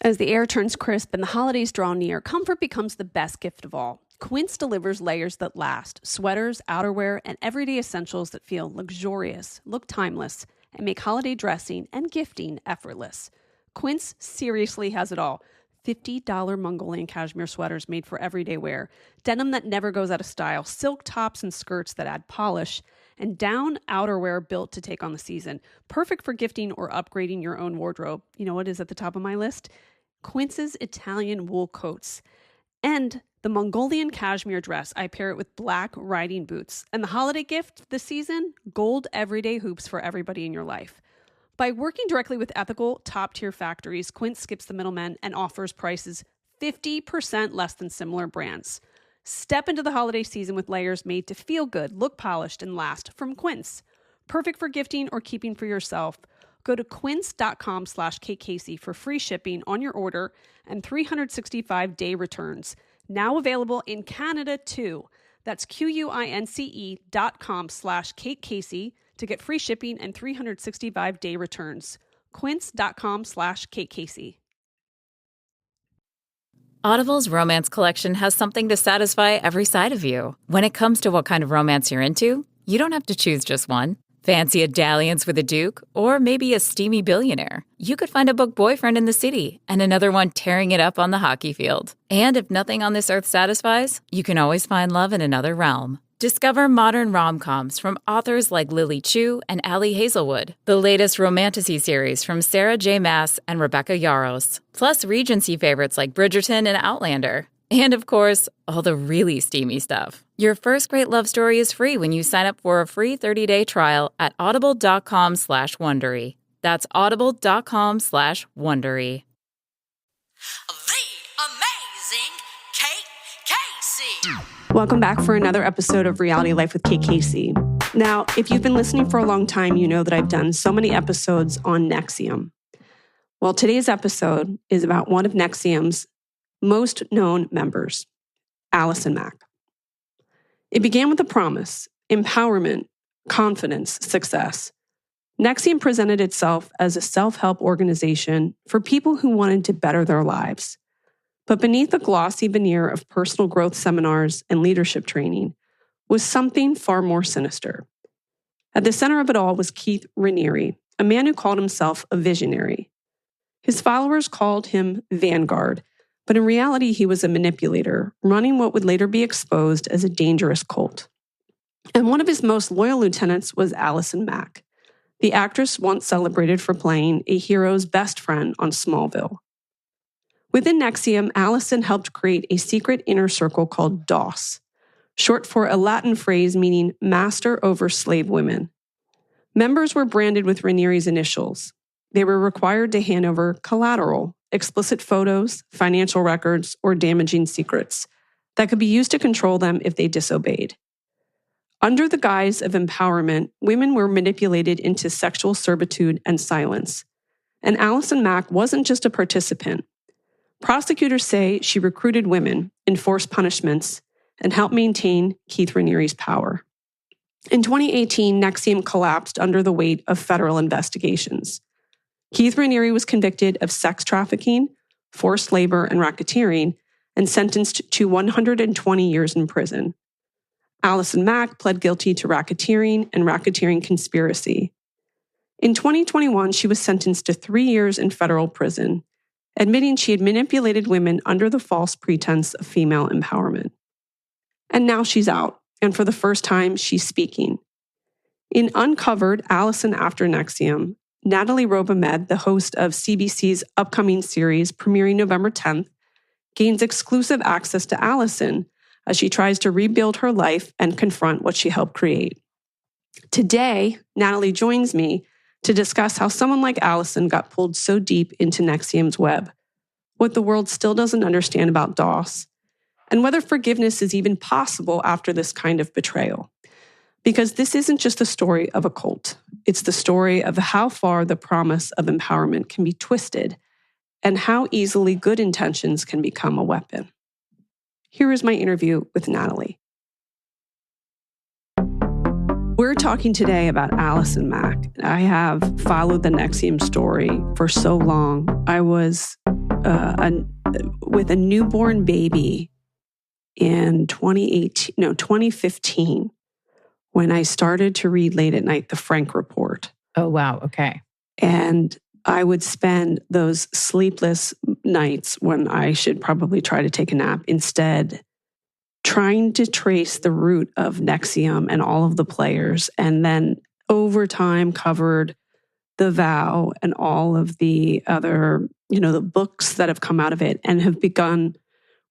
As the air turns crisp and the holidays draw near, comfort becomes the best gift of all. Quince delivers layers that last, sweaters, outerwear, and everyday essentials that feel luxurious, look timeless, and make holiday dressing and gifting effortless. Quince seriously has it all. $50 Mongolian cashmere sweaters made for everyday wear, denim that never goes out of style, silk tops and skirts that add polish, and down outerwear built to take on the season. Perfect for gifting or upgrading your own wardrobe. You know what is at the top of my list? Quince's Italian wool coats. And the Mongolian cashmere dress, I pair it with black riding boots. And the holiday gift this season? Gold everyday hoops for everybody in your life. By working directly with ethical, top-tier factories, Quince skips the middlemen and offers prices 50% less than similar brands. Step into the holiday season with layers made to feel good, look polished, and last from Quince. Perfect for gifting or keeping for yourself. Go to quince.com/KCasey for free shipping on your order and 365-day returns. Now available in Canada too. That's QUINCE.com/KateCasey to get free shipping and 365-day returns. Quince.com/KateCasey. Audible's romance collection has something to satisfy every side of you. When it comes to what kind of romance you're into, you don't have to choose just one. Fancy a dalliance with a duke, or maybe a steamy billionaire. You could find a book boyfriend in the city and another one tearing it up on the hockey field. And if nothing on this earth satisfies, you can always find love in another realm. Discover modern rom-coms from authors like Lily Chu and Ali Hazelwood, the latest romantasy series from Sarah J. Maas and Rebecca Yarros, plus Regency favorites like Bridgerton and Outlander. And of course, all the really steamy stuff. Your first great love story is free when you sign up for a free 30-day trial at audible.com/Wondery. That's audible.com/Wondery. The amazing Kate Casey. Welcome back for another episode of Reality Life with Kate Casey. Now, if you've been listening for a long time, you know that I've done so many episodes on NXIVM. Well, today's episode is about one of NXIVM's most known members, Allison Mack. It began with a promise, empowerment, confidence, success. NXIVM presented itself as a self-help organization for people who wanted to better their lives. But beneath the glossy veneer of personal growth seminars and leadership training was something far more sinister. At the center of it all was Keith Raniere, a man who called himself a visionary. His followers called him Vanguard, but in reality, he was a manipulator, running what would later be exposed as a dangerous cult. And one of his most loyal lieutenants was Allison Mack, the actress once celebrated for playing a hero's best friend on Smallville. Within NXIVM, Allison helped create a secret inner circle called DOS, short for a Latin phrase meaning master over slave women. Members were branded with Raniere's initials. They were required to hand over collateral, explicit photos, financial records, or damaging secrets that could be used to control them if they disobeyed. Under the guise of empowerment, women were manipulated into sexual servitude and silence. And Allison Mack wasn't just a participant. Prosecutors say she recruited women, enforced punishments, and helped maintain Keith Raniere's power. In 2018, NXIVM collapsed under the weight of federal investigations. Keith Raniere was convicted of sex trafficking, forced labor, and racketeering, and sentenced to 120 years in prison. Allison Mack pled guilty to racketeering and racketeering conspiracy. In 2021, she was sentenced to 3 years in federal prison, admitting she had manipulated women under the false pretense of female empowerment. And now she's out, and for the first time, she's speaking. In Uncovered, Allison After NXIVM, Nathalie Robehmed, the host of CBC's upcoming series premiering November 10th, gains exclusive access to Allison as she tries to rebuild her life and confront what she helped create. Today, Nathalie joins me to discuss how someone like Allison got pulled so deep into NXIVM's web, what the world still doesn't understand about DOS, and whether forgiveness is even possible after this kind of betrayal. Because this isn't just the story of a cult. It's the story of how far the promise of empowerment can be twisted and how easily good intentions can become a weapon. Here is my interview with Nathalie. We're talking today about Allison Mack. I have followed the NXIVM story for so long. I was with a newborn baby in 2015, when I started to read late at night the Frank Report. Oh, wow. Okay. And I would spend those sleepless nights when I should probably try to take a nap, instead trying to trace the root of NXIVM and all of the players, and then over time covered The Vow and all of the other, the books that have come out of it, and have begun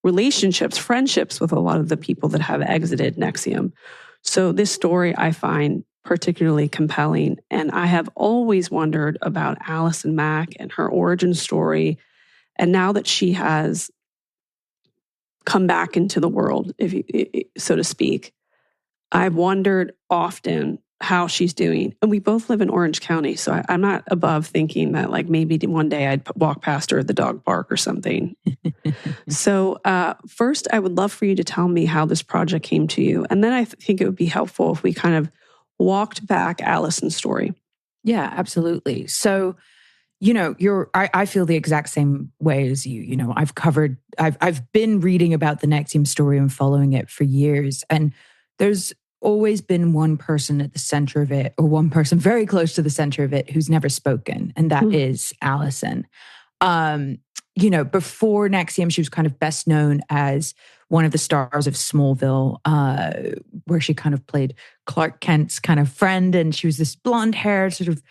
relationships, friendships with a lot of the people that have exited NXIVM. So this story I find particularly compelling. And I have always wondered about Allison Mack and her origin story. And now that she has come back into the world, so to speak, I've wondered often how she's doing. And we both live in Orange County, so I'm not above thinking that like maybe one day I'd walk past her at the dog park or something. So first, I would love for you to tell me how this project came to you. And then I think it would be helpful if we kind of walked back Allison's story. Yeah, absolutely. So, I feel the exact same way as you. I've been reading about the NXIVM story and following it for years. And there's always been one person at the center of it, or one person very close to the center of it, who's never spoken. And that is Allison. Before NXIVM, she was kind of best known as one of the stars of Smallville, where she kind of played Clark Kent's kind of friend. And she was this blonde-haired, sort of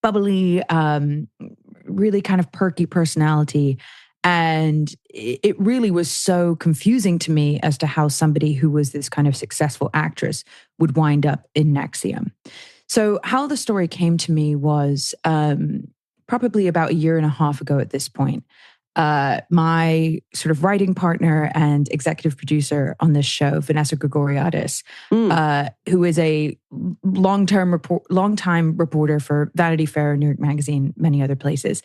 bubbly, really kind of perky personality. And it really was so confusing to me as to how somebody who was this kind of successful actress would wind up in NXIVM. So how the story came to me was probably about a year and a half ago at this point. My sort of writing partner and executive producer on this show, Vanessa Gregoriadis, who is a longtime reporter for Vanity Fair, New York Magazine, many other places.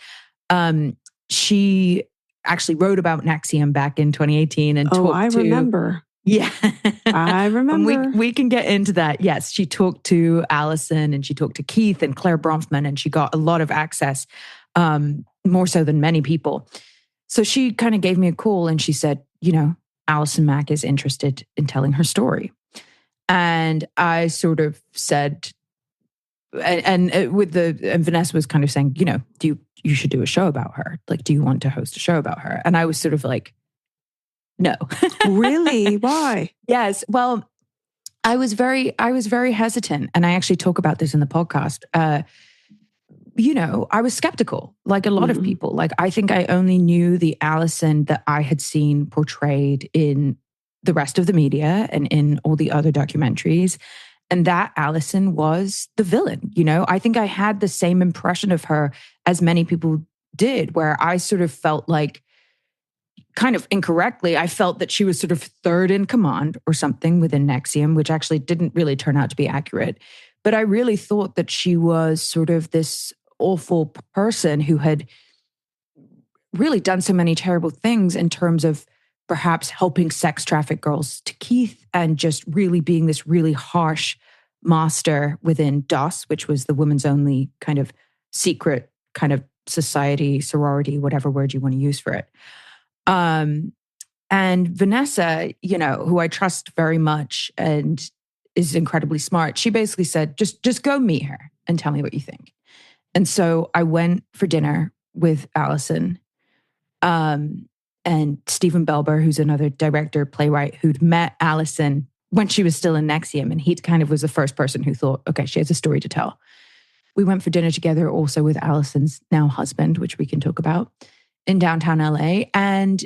She actually wrote about NXIVM back in 2018 and remember. Yeah. I remember. We can get into that. Yes, she talked to Allison and she talked to Keith and Claire Bronfman, and she got a lot of access, more so than many people. So she kind of gave me a call and she said, Allison Mack is interested in telling her story. And I sort of said, and Vanessa was kind of saying, you should do a show about her. Like, do you want to host a show about her? And I was sort of like, no. Really? Why? Yes. Well, I was very hesitant. And I actually talk about this in the podcast. I was skeptical, like a lot of people. Like, I think I only knew the Allison that I had seen portrayed in the rest of the media and in all the other documentaries. And that Allison was the villain. I think I had the same impression of her as many people did, where I sort of felt like, kind of incorrectly, I felt that she was sort of third in command or something within NXIVM, which actually didn't really turn out to be accurate. But I really thought that she was sort of this awful person who had really done so many terrible things in terms of perhaps helping sex traffic girls to Keith, and just really being this really harsh master within DOS, which was the women's only kind of secret kind of society, sorority, whatever word you want to use for it. And Vanessa, who I trust very much and is incredibly smart, she basically said, just go meet her and tell me what you think. And so I went for dinner with Allison, and Stephen Belber, who's another director, playwright, who'd met Allison when she was still in NXIVM. And he kind of was the first person who thought, okay, she has a story to tell. We went for dinner together also with Allison's now husband, which we can talk about, in downtown LA. And,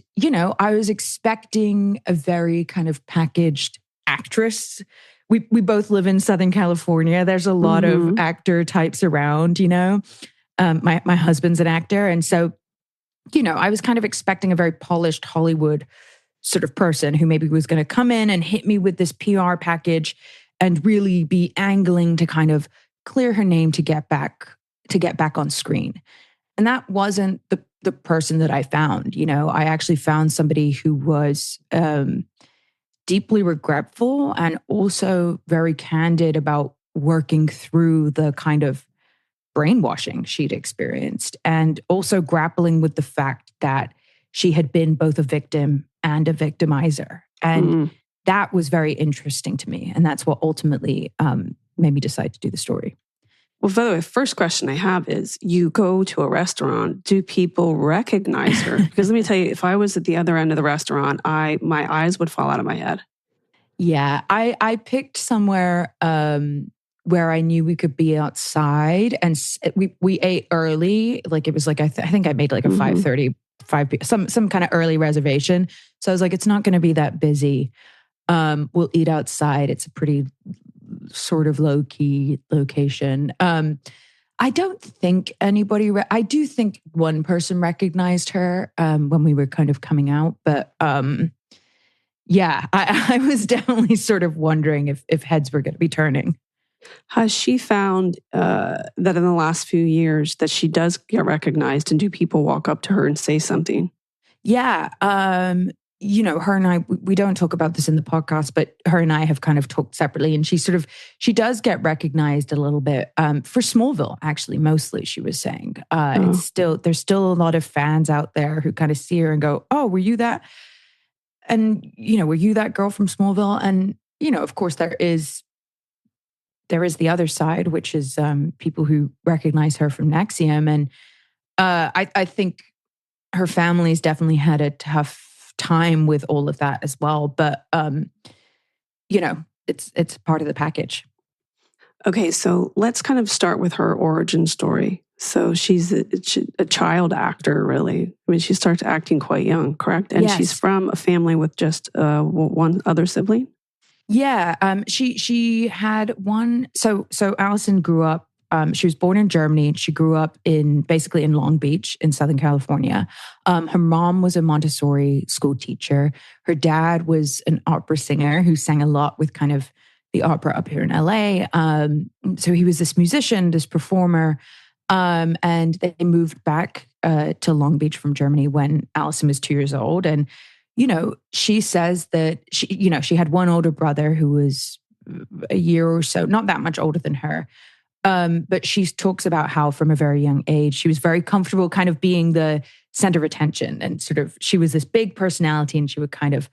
I was expecting a very kind of packaged actress. We both live in Southern California. There's a lot of actor types around, my husband's an actor. And so, I was kind of expecting a very polished Hollywood sort of person who maybe was going to come in and hit me with this PR package and really be angling to kind of clear her name to get back on screen. And that wasn't the person that I found. I actually found somebody who was deeply regretful and also very candid about working through the kind of brainwashing she'd experienced, and also grappling with the fact that she had been both a victim and a victimizer. And that was very interesting to me. And that's what ultimately made me decide to do the story. Well, by the way, first question I have is, you go to a restaurant, do people recognize her? Because let me tell you, if I was at the other end of the restaurant, my eyes would fall out of my head. Yeah, I picked somewhere where I knew we could be outside, and we ate early. Like it was like I think I made like a 5:30, some kind of early reservation. So I was like, it's not going to be that busy. We'll eat outside. It's a pretty sort of low key location. I don't think anybody. I do think one person recognized her when we were kind of coming out, but. Yeah, I was definitely sort of wondering if heads were going to be turning. Has she found that in the last few years that she does get recognized, and do people walk up to her and say something? Yeah. Her and I, we don't talk about this in the podcast, but her and I have kind of talked separately, and she does get recognized a little bit for Smallville, actually, mostly, she was saying. There's still a lot of fans out there who kind of see her and go, oh, were you that? And, were you that girl from Smallville? And, of course, there is the other side, which is people who recognize her from NXIVM. And I think her family's definitely had a tough time with all of that as well. But, it's part of the package. Okay, so let's kind of start with her origin story. So she's a child actor, really. I mean, she starts acting quite young, correct? And she's from a family with just one other sibling? Yeah, she had one. So Allison grew up, she was born in Germany. She grew up basically in Long Beach in Southern California. Her mom was a Montessori school teacher. Her dad was an opera singer who sang a lot with kind of the opera up here in LA. So he was this musician, this performer. And they moved back to Long Beach from Germany when Allison was 2 years old. And, she says that she had one older brother who was a year or so, not that much older than her. But she talks about how from a very young age, she was very comfortable kind of being the center of attention, and sort of, she was this big personality, and she would kind of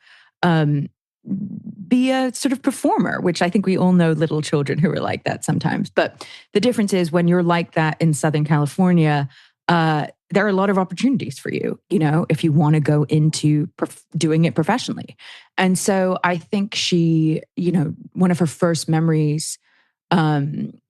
be a sort of performer, which I think we all know little children who are like that sometimes. But the difference is when you're like that in Southern California, there are a lot of opportunities for you, if you want to go into doing it professionally. And so I think she, one of her first memories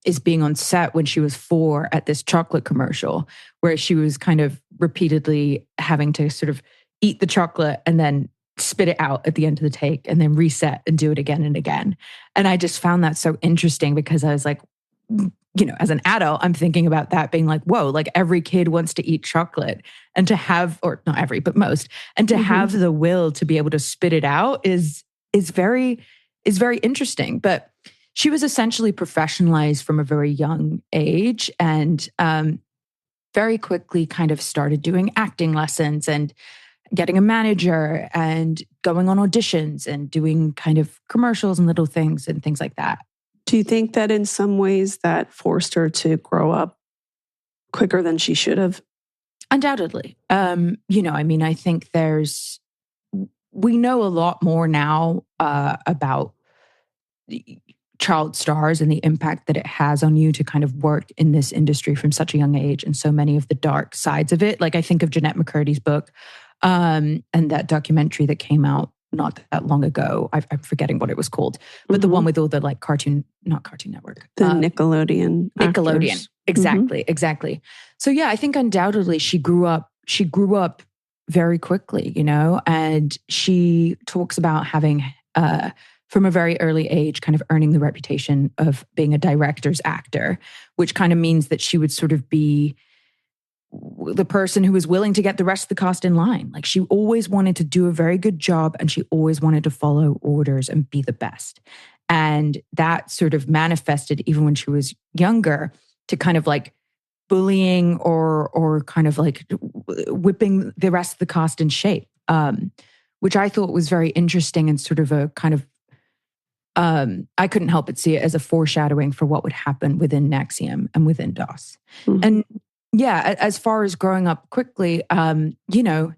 is being on set when she was 4 at this chocolate commercial, where she was kind of repeatedly having to sort of eat the chocolate and then spit it out at the end of the take and then reset and do it again and again. And I just found that so interesting, because I was like, as an adult, I'm thinking about that being like, whoa, like every kid wants to eat chocolate, and to have, or not every, but most, and to have the will to be able to spit it out is very interesting. But she was essentially professionalized from a very young age, and very quickly kind of started doing acting lessons and getting a manager and going on auditions and doing kind of commercials and little things and things like that. Do you think that in some ways that forced her to grow up quicker than she should have? Undoubtedly. I think we know a lot more now about child stars and the impact that it has on you to kind of work in this industry from such a young age, and so many of the dark sides of it. Like I think of Jeanette McCurdy's book and that documentary that came out not that long ago. I'm forgetting what it was called, but the one with all the like not Cartoon Network. The Nickelodeon. Nickelodeon. Exactly. So yeah, I think undoubtedly she grew up very quickly, and she talks about having, from a very early age, kind of earning the reputation of being a director's actor, which kind of means that she would sort of be the person who was willing to get the rest of the cast in line. Like she always wanted to do a very good job, and she always wanted to follow orders and be the best. And that sort of manifested even when she was younger to kind of like bullying or kind of like whipping the rest of the cast in shape, which I thought was very interesting and sort of a kind of I couldn't help but see it as a foreshadowing for what would happen within NXIVM and within DOS. Mm-hmm. And yeah, as far as growing up quickly, you know,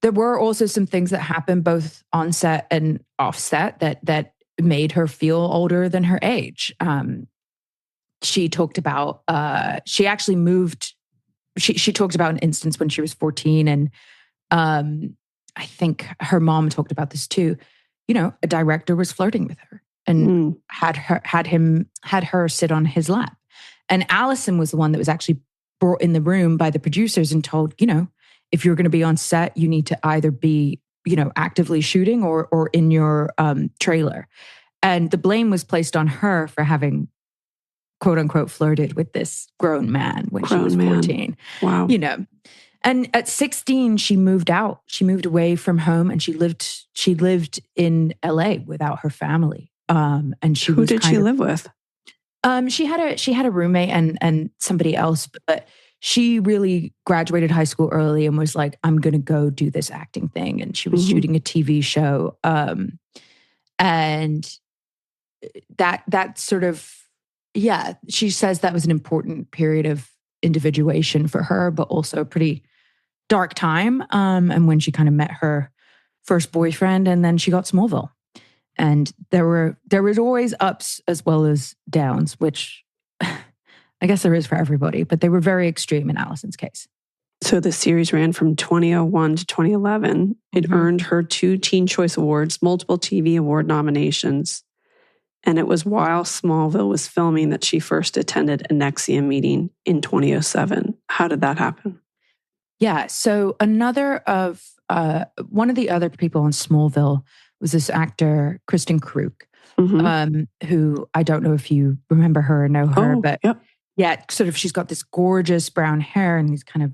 there were also some things that happened both on set and off set that made her feel older than her age. She talked about, she actually moved, she talked about an instance when she was 14, and I think her mom talked about this too. You know, a director was flirting with her and had her sit on his lap. And Allison was the one that was actually brought in the room by the producers and told, you know, if you're going to be on set, you need to either be, you know, actively shooting or in your trailer. And the blame was placed on her for having, quote unquote, flirted with this grown man when she was 14. Wow. You know, and at 16, she moved out. She moved away from home, and she lived in LA without her family. And she Who did she live with? She had a roommate and somebody else, but she really graduated high school early and was like, I'm going to go do this acting thing. And she was shooting a TV show. And that sort of, yeah, she says that was an important period of individuation for her, but also a pretty dark time. And when she kind of met her first boyfriend, and then she got Smallville. And there was always ups as well as downs, which I guess there is for everybody, but they were very extreme in Allison's case. So the series ran from 2001 to 2011. It earned her 2 Teen Choice Awards, multiple TV award nominations. And it was while Smallville was filming that she first attended a NXIVM meeting in 2007. How did that happen? Yeah, so one of the other people on Smallville was this actor, Kristen Kruk, who I don't know if you remember her or know her, but yeah, sort of, she's got this gorgeous brown hair and these kind of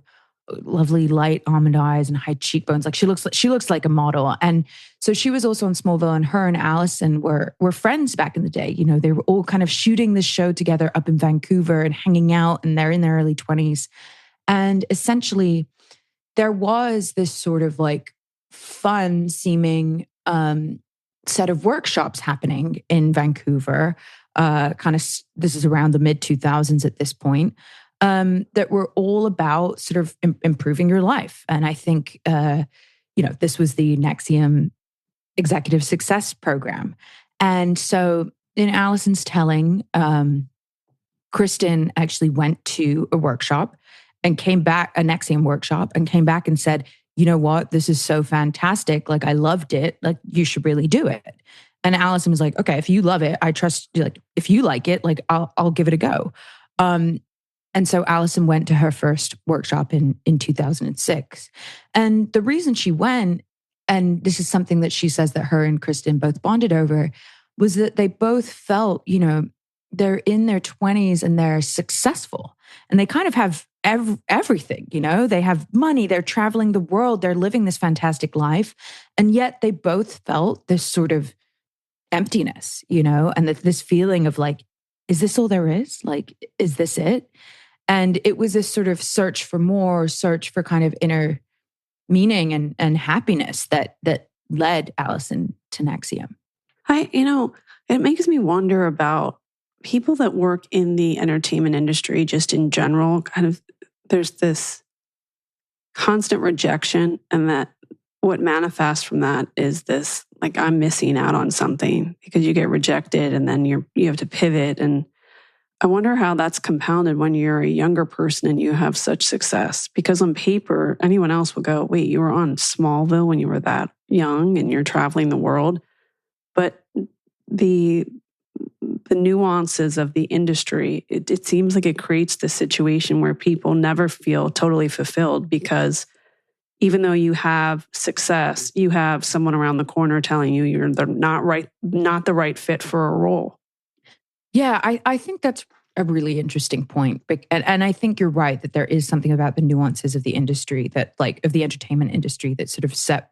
lovely light almond eyes and high cheekbones. Like she looks like a model. And so she was also on Smallville, and her and Allison were friends back in the day. You know, they were all kind of shooting this show together up in Vancouver and hanging out, and they're in their early 20s. And essentially there was this sort of like fun seeming set of workshops happening in Vancouver. This is around the mid 2000s at this point, that were all about sort of improving your life. And I think, this was the NXIVM Executive Success Program. And so in Allison's telling, Kristen actually went to a workshop and came back, a NXIVM workshop, and came back and said, you know what, this is so fantastic. Like, I loved it. Like, you should really do it. And Allison was like, okay, if you love it, I trust you. Like, if you like it, like, I'll give it a go. And so Allison went to her first workshop in 2006. And the reason she went, and this is something that she says that her and Kristen both bonded over, was that they both felt, you know, they're in their 20s and they're successful. And they kind of have everything, you know, they have money, they're traveling the world, they're living this fantastic life. And yet they both felt this sort of emptiness, you know, and this feeling of like, is this all there is? Like, is this it? And it was this sort of search for more, search for kind of inner meaning and happiness that led Allison to NXIVM. It makes me wonder about people that work in the entertainment industry, just in general. Kind of, there's this constant rejection, and that what manifests from that is this, like, I'm missing out on something, because you get rejected and then you have to pivot. And I wonder how that's compounded when you're a younger person and you have such success, because on paper, anyone else will go, wait, you were on Smallville when you were that young and you're traveling the world. But the nuances of the industry, it seems like it creates this situation where people never feel totally fulfilled, because even though you have success, you have someone around the corner telling you you're not the right fit for a role. Yeah, I think that's a really interesting point. And I think you're right that there is something about the nuances of the industry that, like, of the entertainment industry, that sort of set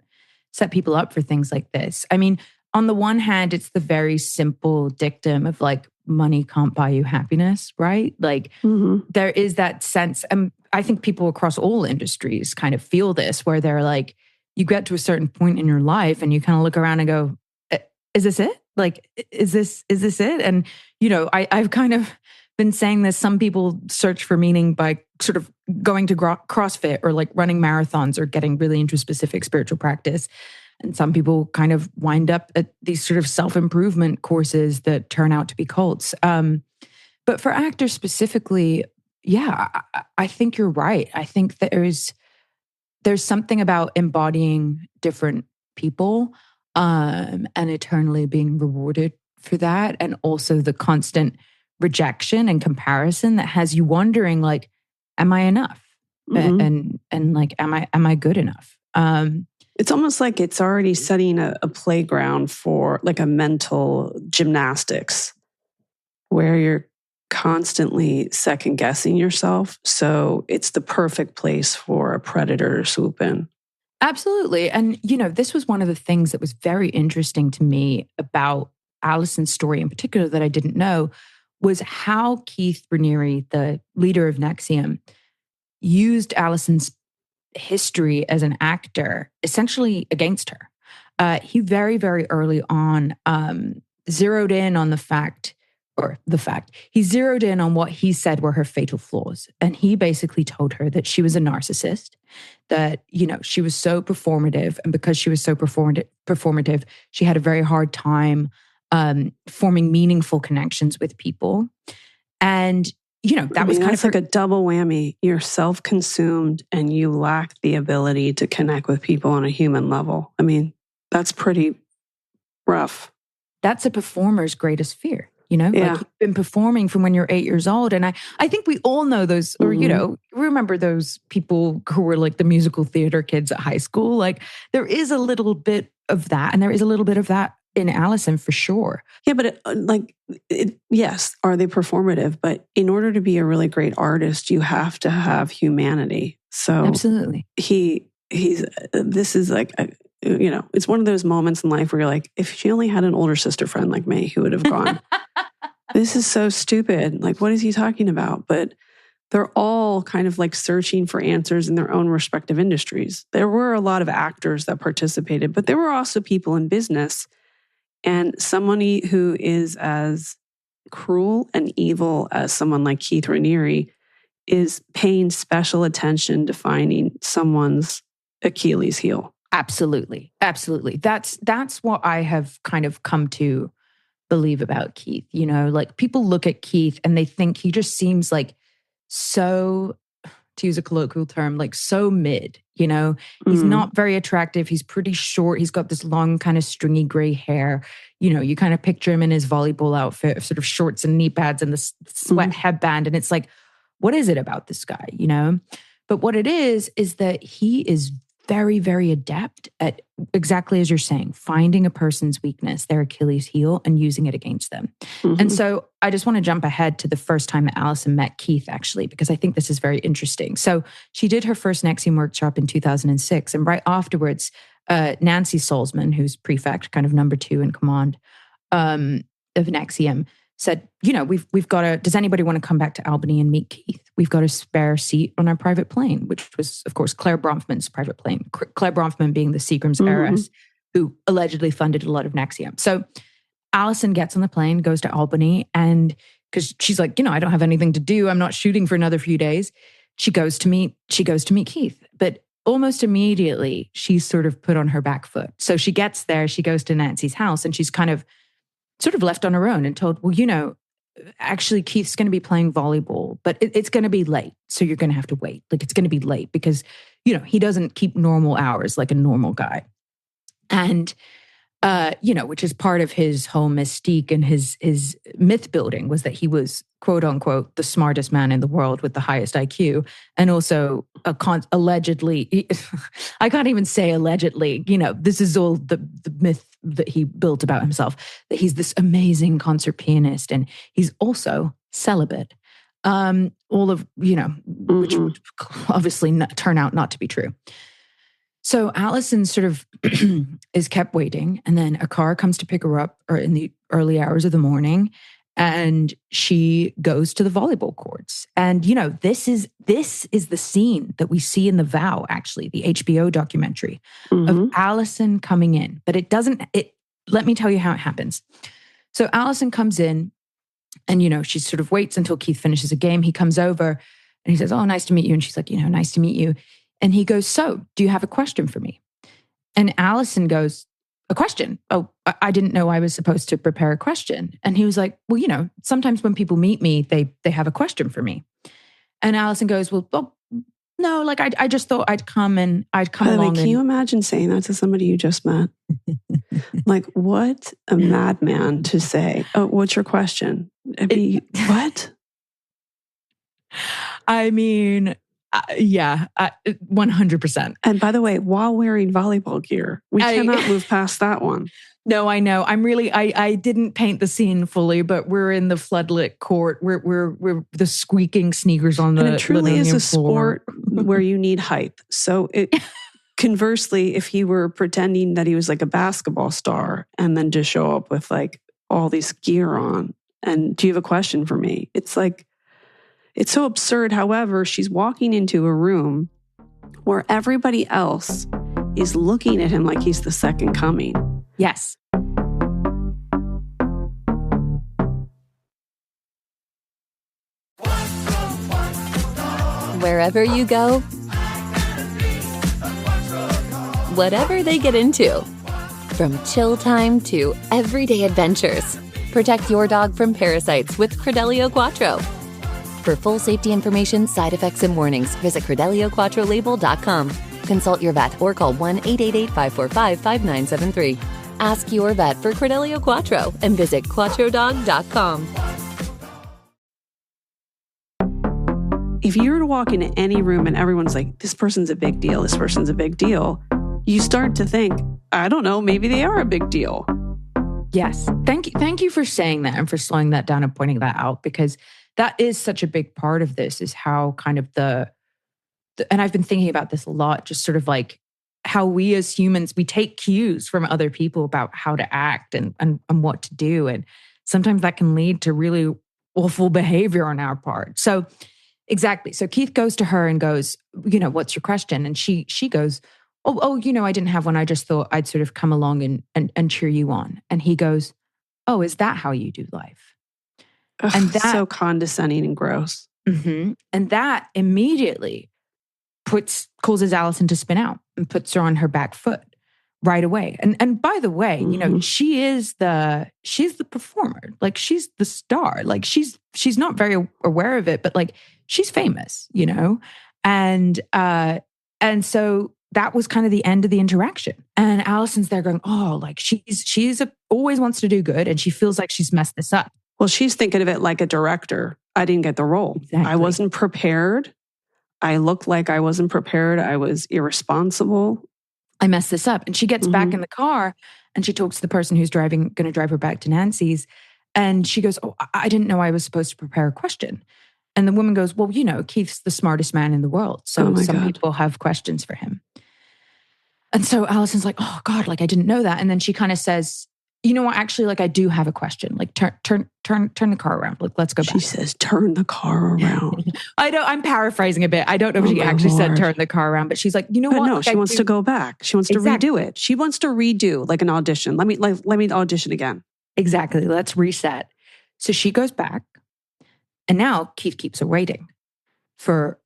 people up for things like this. I mean, on the one hand, it's the very simple dictum of like, money can't buy you happiness, right? Like, there is that sense. I think people across all industries kind of feel this, where they're like, you get to a certain point in your life and you kind of look around and go, is this it? Like, is this it? And, I've kind of been saying this. Some people search for meaning by sort of going to CrossFit or like running marathons or getting really into specific spiritual practice. And some people kind of wind up at these sort of self-improvement courses that turn out to be cults. But for actors specifically, yeah, I think you're right. I think that there's something about embodying different people and eternally being rewarded for that. And also the constant rejection and comparison that has you wondering, like, am I enough? And like, am I good enough? It's almost like it's already setting a playground for like a mental gymnastics where you're constantly second guessing yourself. So it's the perfect place for a predator to swoop in. Absolutely. And, this was one of the things that was very interesting to me about Allison's story in particular that I didn't know was how Keith Raniere, the leader of NXIVM, used Allison's history as an actor essentially against her. He very, very early on zeroed in on he zeroed in on what he said were her fatal flaws. And he basically told her that she was a narcissist, that, she was so performative. And because she was so performative, she had a very hard time forming meaningful connections with people. And, that was kind of like a double whammy. You're self-consumed and you lack the ability to connect with people on a human level. I mean, that's pretty rough. That's a performer's greatest fear. Like you've been performing from when you're 8 years old. And I think we all know those, or, remember those people who were like the musical theater kids at high school. Like there is a little bit of that. And there is a little bit of that in Allison for sure. Yeah, but yes, are they performative? But in order to be a really great artist, you have to have humanity. So absolutely. This is like, it's one of those moments in life where you're like, if she only had an older sister friend like me, who would have gone, this is so stupid. Like, what is he talking about? But they're all kind of like searching for answers in their own respective industries. There were a lot of actors that participated, but there were also people in business. And somebody who is as cruel and evil as someone like Keith Raniere is paying special attention to finding someone's Achilles heel. Absolutely. Absolutely. That's what I have kind of come to believe about Keith. Like people look at Keith and they think he just seems like so, to use a colloquial term, like so mid, he's not very attractive. He's pretty short. He's got this long kind of stringy gray hair. You kind of picture him in his volleyball outfit of sort of shorts and knee pads and the sweat headband. And it's like, what is it about this guy, But what it is that he is very, very adept at, exactly as you're saying, finding a person's weakness, their Achilles heel, and using it against them. And so I just want to jump ahead to the first time that Allison met Keith, actually, because I think this is very interesting. So she did her first NXIVM workshop in 2006. And right afterwards, Nancy Salzman, who's prefect, kind of number 2 in command of NXIVM, said, we've got to, does anybody want to come back to Albany and meet Keith? We've got a spare seat on our private plane, which was, of course, Claire Bronfman's private plane. Claire Bronfman being the Seagram's heiress who allegedly funded a lot of NXIVM. So Allison gets on the plane, goes to Albany, and because she's like, I don't have anything to do. I'm not shooting for another few days. She goes to meet Keith. But almost immediately, she's sort of put on her back foot. So she gets there, she goes to Nancy's house, and she's kind of sort of left on her own and told, well, actually Keith's going to be playing volleyball, but it's going to be late. So you're going to have to wait. Like it's going to be late because, he doesn't keep normal hours like a normal guy. And, which is part of his whole mystique and his myth building was that he was, quote unquote, the smartest man in the world with the highest IQ. And also allegedly, I can't even say allegedly, this is all the myth that he built about himself, that he's this amazing concert pianist and he's also celibate. All of, which would obviously turn out not to be true. So Allison sort of is kept waiting, and then a car comes to pick her up or in the early hours of the morning, and she goes to the volleyball courts. And this is the scene that we see in The Vow, actually, the HBO documentary of Allison coming in. But it let me tell you how it happens. So Allison comes in and, she sort of waits until Keith finishes a game. He comes over and he says, oh, nice to meet you. And she's like, nice to meet you. And he goes, so do you have a question for me? And Allison goes, a question? Oh, I didn't know I was supposed to prepare a question. And he was like, well, sometimes when people meet me, they have a question for me. And Allison goes, well, no, like I just thought I'd come along. Can you imagine saying that to somebody you just met? Like, what a madman to say. Oh, what's your question? What? I mean, yeah, 100%. And by the way, while wearing volleyball gear, we cannot move past that one. No, I know. I didn't paint the scene fully, but we're in the floodlit court. We're the squeaking sneakers on the And it truly is a floor. sport where you need hype. So conversely, if he were pretending that he was like a basketball star and then just show up with like all this gear on and do you have a question for me? It's like, it's so absurd. However, she's walking into a room where everybody else is looking at him like he's the second coming. Yes. Wherever you go, whatever they get into, from chill time to everyday adventures, protect your dog from parasites with Credelio Quattro. For full safety information, side effects, and warnings, visit CredeliaQuattroLabel.com. Consult your vet or call 1-888-545-5973. Ask your vet for Credelio Quattro and visit QuattroDog.com. If you were to walk into any room and everyone's like, this person's a big deal, this person's a big deal, you start to think, I don't know, maybe they are a big deal. Yes. Thank you for saying that and for slowing that down and pointing that out, because that is such a big part of this, is how kind of and I've been thinking about this a lot, just sort of like how we as humans, we take cues from other people about how to act and what to do. And sometimes that can lead to really awful behavior on our part. So exactly. So Keith goes to her and goes, what's your question? And she goes, oh, I didn't have one. I just thought I'd sort of come along and cheer you on. And he goes, oh, is that how you do life? Ugh, and that's so condescending and gross. Mm-hmm. And that immediately causes Allison to spin out and puts her on her back foot right away. And by the way, she's the performer. Like, she's the star. Like, she's not very aware of it, but like, she's famous, And so that was kind of the end of the interaction. And Allison's there going, oh, like she's always wants to do good, and she feels like she's messed this up. Well, she's thinking of it like a director. I didn't get the role. Exactly. I wasn't prepared. I looked like I wasn't prepared. I was irresponsible. I messed this up. And she gets back in the car and she talks to the person who's going to drive her back to Nancy's. And she goes, oh, I didn't know I was supposed to prepare a question. And the woman goes, well, Keith's the smartest man in the world. So some people have questions for him. And so Allison's like, oh God, like I didn't know that. And then she kind of says, you know what, actually, like I do have a question. Like turn the car around. Like, let's go back. She says, turn the car around. I'm paraphrasing a bit. I don't know if she actually said turn the car around, but she's like, you know what? No, like, she wants to go back. She wants to redo it. She wants to redo like an audition. Let me audition again. Exactly. Let's reset. So she goes back. And now Keith keeps her waiting for,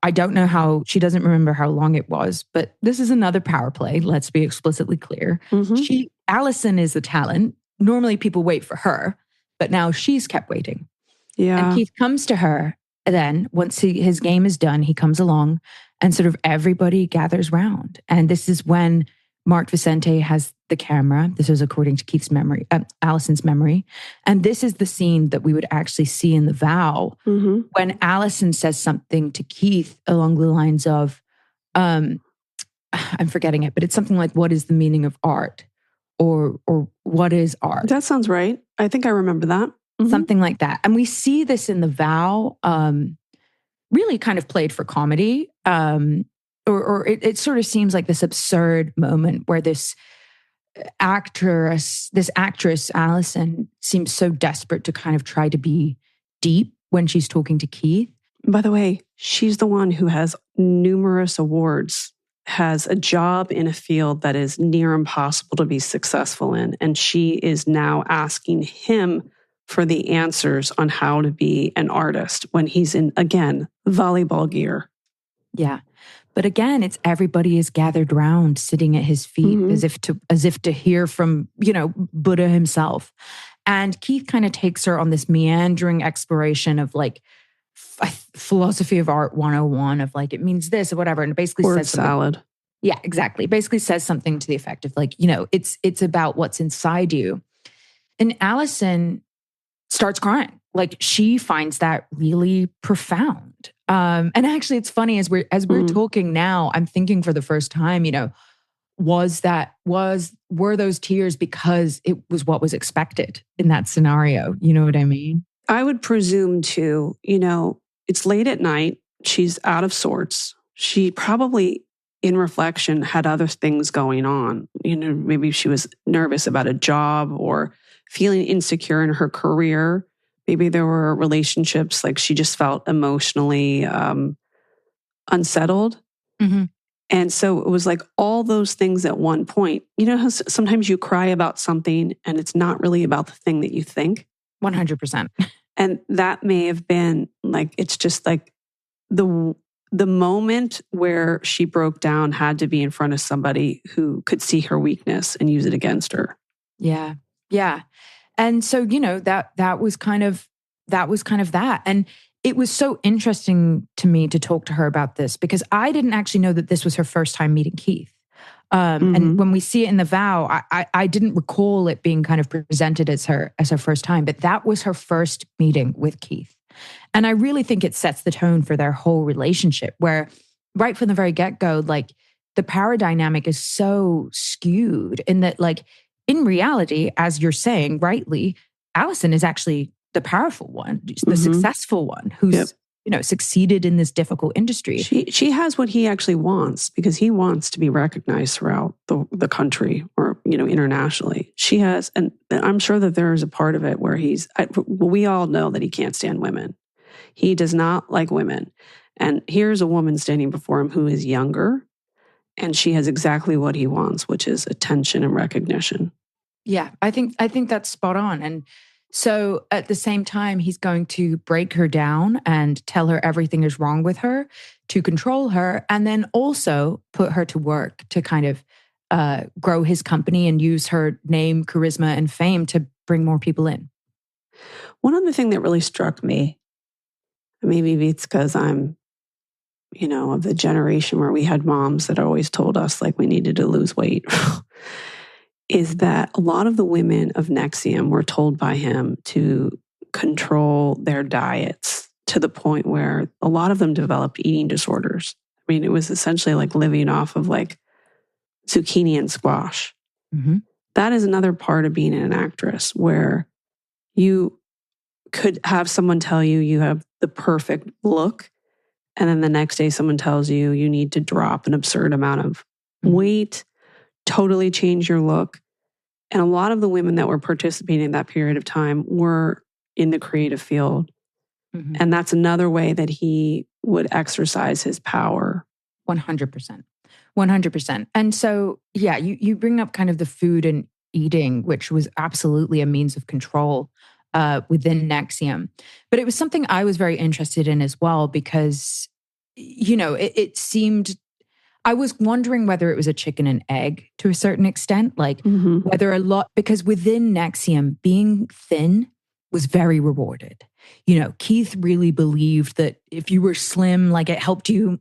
I don't know how, she doesn't remember how long it was, but this is another power play. Let's be explicitly clear. Allison is the talent. Normally people wait for her, but now she's kept waiting. Yeah. And Keith comes to her. Then once his game is done, he comes along and sort of everybody gathers round. And this is when Mark Vicente has the camera. This is according to Keith's memory, Allison's memory. And this is the scene that we would actually see in the vow when Allison says something to Keith along the lines of, I'm forgetting it, but it's something like, what is the meaning of art? Or what is art? That sounds right. I think I remember that. Something like that. And we see this in the vow, really kind of played for comedy. Or it sort of seems like this absurd moment where this actress, Allison, seems so desperate to kind of try to be deep when she's talking to Keith. By the way, she's the one who has numerous awards has a job in a field that is near impossible to be successful in. And she is now asking him for the answers on how to be an artist when he's in, again, volleyball gear. Yeah. But again, it's everybody is gathered round, sitting at his feet as if to hear from, Buddha himself. And Keith kind of takes her on this meandering exploration of like philosophy of art 101 of like, it means this or whatever. And it basically Word says something. salad. Yeah, exactly. Basically says something to the effect of like, it's about what's inside you. And Allison starts crying. Like she finds that really profound. And actually it's funny as we're talking now, I'm thinking for the first time, were those tears because it was what was expected in that scenario? You know what I mean? I would presume too, it's late at night. She's out of sorts. She probably, in reflection, had other things going on. Maybe she was nervous about a job or feeling insecure in her career. Maybe there were relationships like she just felt emotionally unsettled. Mm-hmm. And so it was like all those things at one point. You know how sometimes you cry about something and it's not really about the thing that you think? 100%. And that may have been like, it's just like the moment where she broke down had to be in front of somebody who could see her weakness and use it against her. Yeah. Yeah. And so, that was kind of that. And it was so interesting to me to talk to her about this because I didn't actually know that this was her first time meeting Keith. And when we see it in the vow, I didn't recall it being kind of presented as her first time, but that was her first meeting with Keith. And I really think it sets the tone for their whole relationship where right from the very get-go, like the power dynamic is so skewed in that like in reality, as you're saying rightly, Allison is actually the powerful one, the successful one who's succeeded in this difficult industry. She has what he actually wants because he wants to be recognized throughout the country or, internationally. She has, and I'm sure that there is a part of it where we all know that he can't stand women. He does not like women. And here's a woman standing before him who is younger and she has exactly what he wants, which is attention and recognition. Yeah, I think that's spot on. And so at the same time, he's going to break her down and tell her everything is wrong with her to control her, and then also put her to work to kind of grow his company and use her name, charisma, and fame to bring more people in. One other thing that really struck me, maybe it's because I'm, of the generation where we had moms that always told us like we needed to lose weight, is that a lot of the women of NXIVM were told by him to control their diets to the point where a lot of them developed eating disorders. It was essentially like living off of like zucchini and squash. Mm-hmm. That is another part of being an actress where you could have someone tell you you have the perfect look, and then the next day someone tells you you need to drop an absurd amount of weight, totally change your look. And a lot of the women that were participating in that period of time were in the creative field. Mm-hmm. And that's another way that he would exercise his power. 100%. 100%. And so, yeah, you bring up kind of the food and eating, which was absolutely a means of control within NXIVM. But it was something I was very interested in as well because, it seemed... I was wondering whether it was a chicken and egg to a certain extent, like whether because within NXIVM, being thin was very rewarded. Keith really believed that if you were slim, like it helped you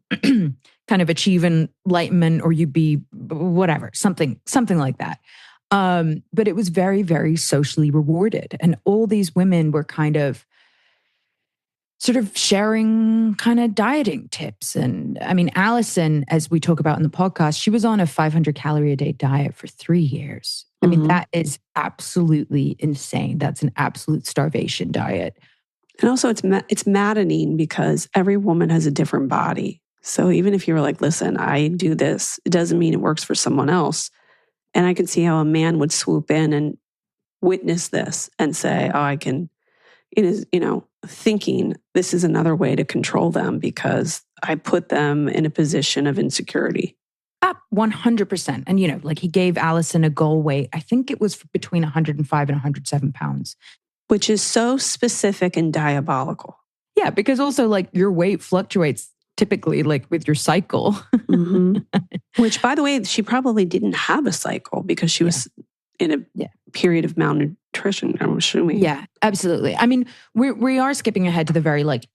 kind of achieve enlightenment or you'd be whatever, something like that. But it was very, very socially rewarded. And all these women were kind of sort of sharing kind of dieting tips. And Allison, as we talk about in the podcast, she was on a 500 calorie a day diet for 3 years. That is absolutely insane. That's an absolute starvation diet. And also it's maddening because every woman has a different body. So even if you were like, listen, I do this, it doesn't mean it works for someone else. And I can see how a man would swoop in and witness this and say, oh, I can, it is, thinking this is another way to control them because I put them in a position of insecurity. 100%. And, like he gave Allison a goal weight. I think it was between 105 and 107 pounds. Which is so specific and diabolical. Yeah, because also like your weight fluctuates typically like with your cycle. Mm-hmm. Which, by the way, she probably didn't have a cycle because she was in a period of malnutrition, I'm assuming. Yeah, absolutely. I mean, we are skipping ahead to the very like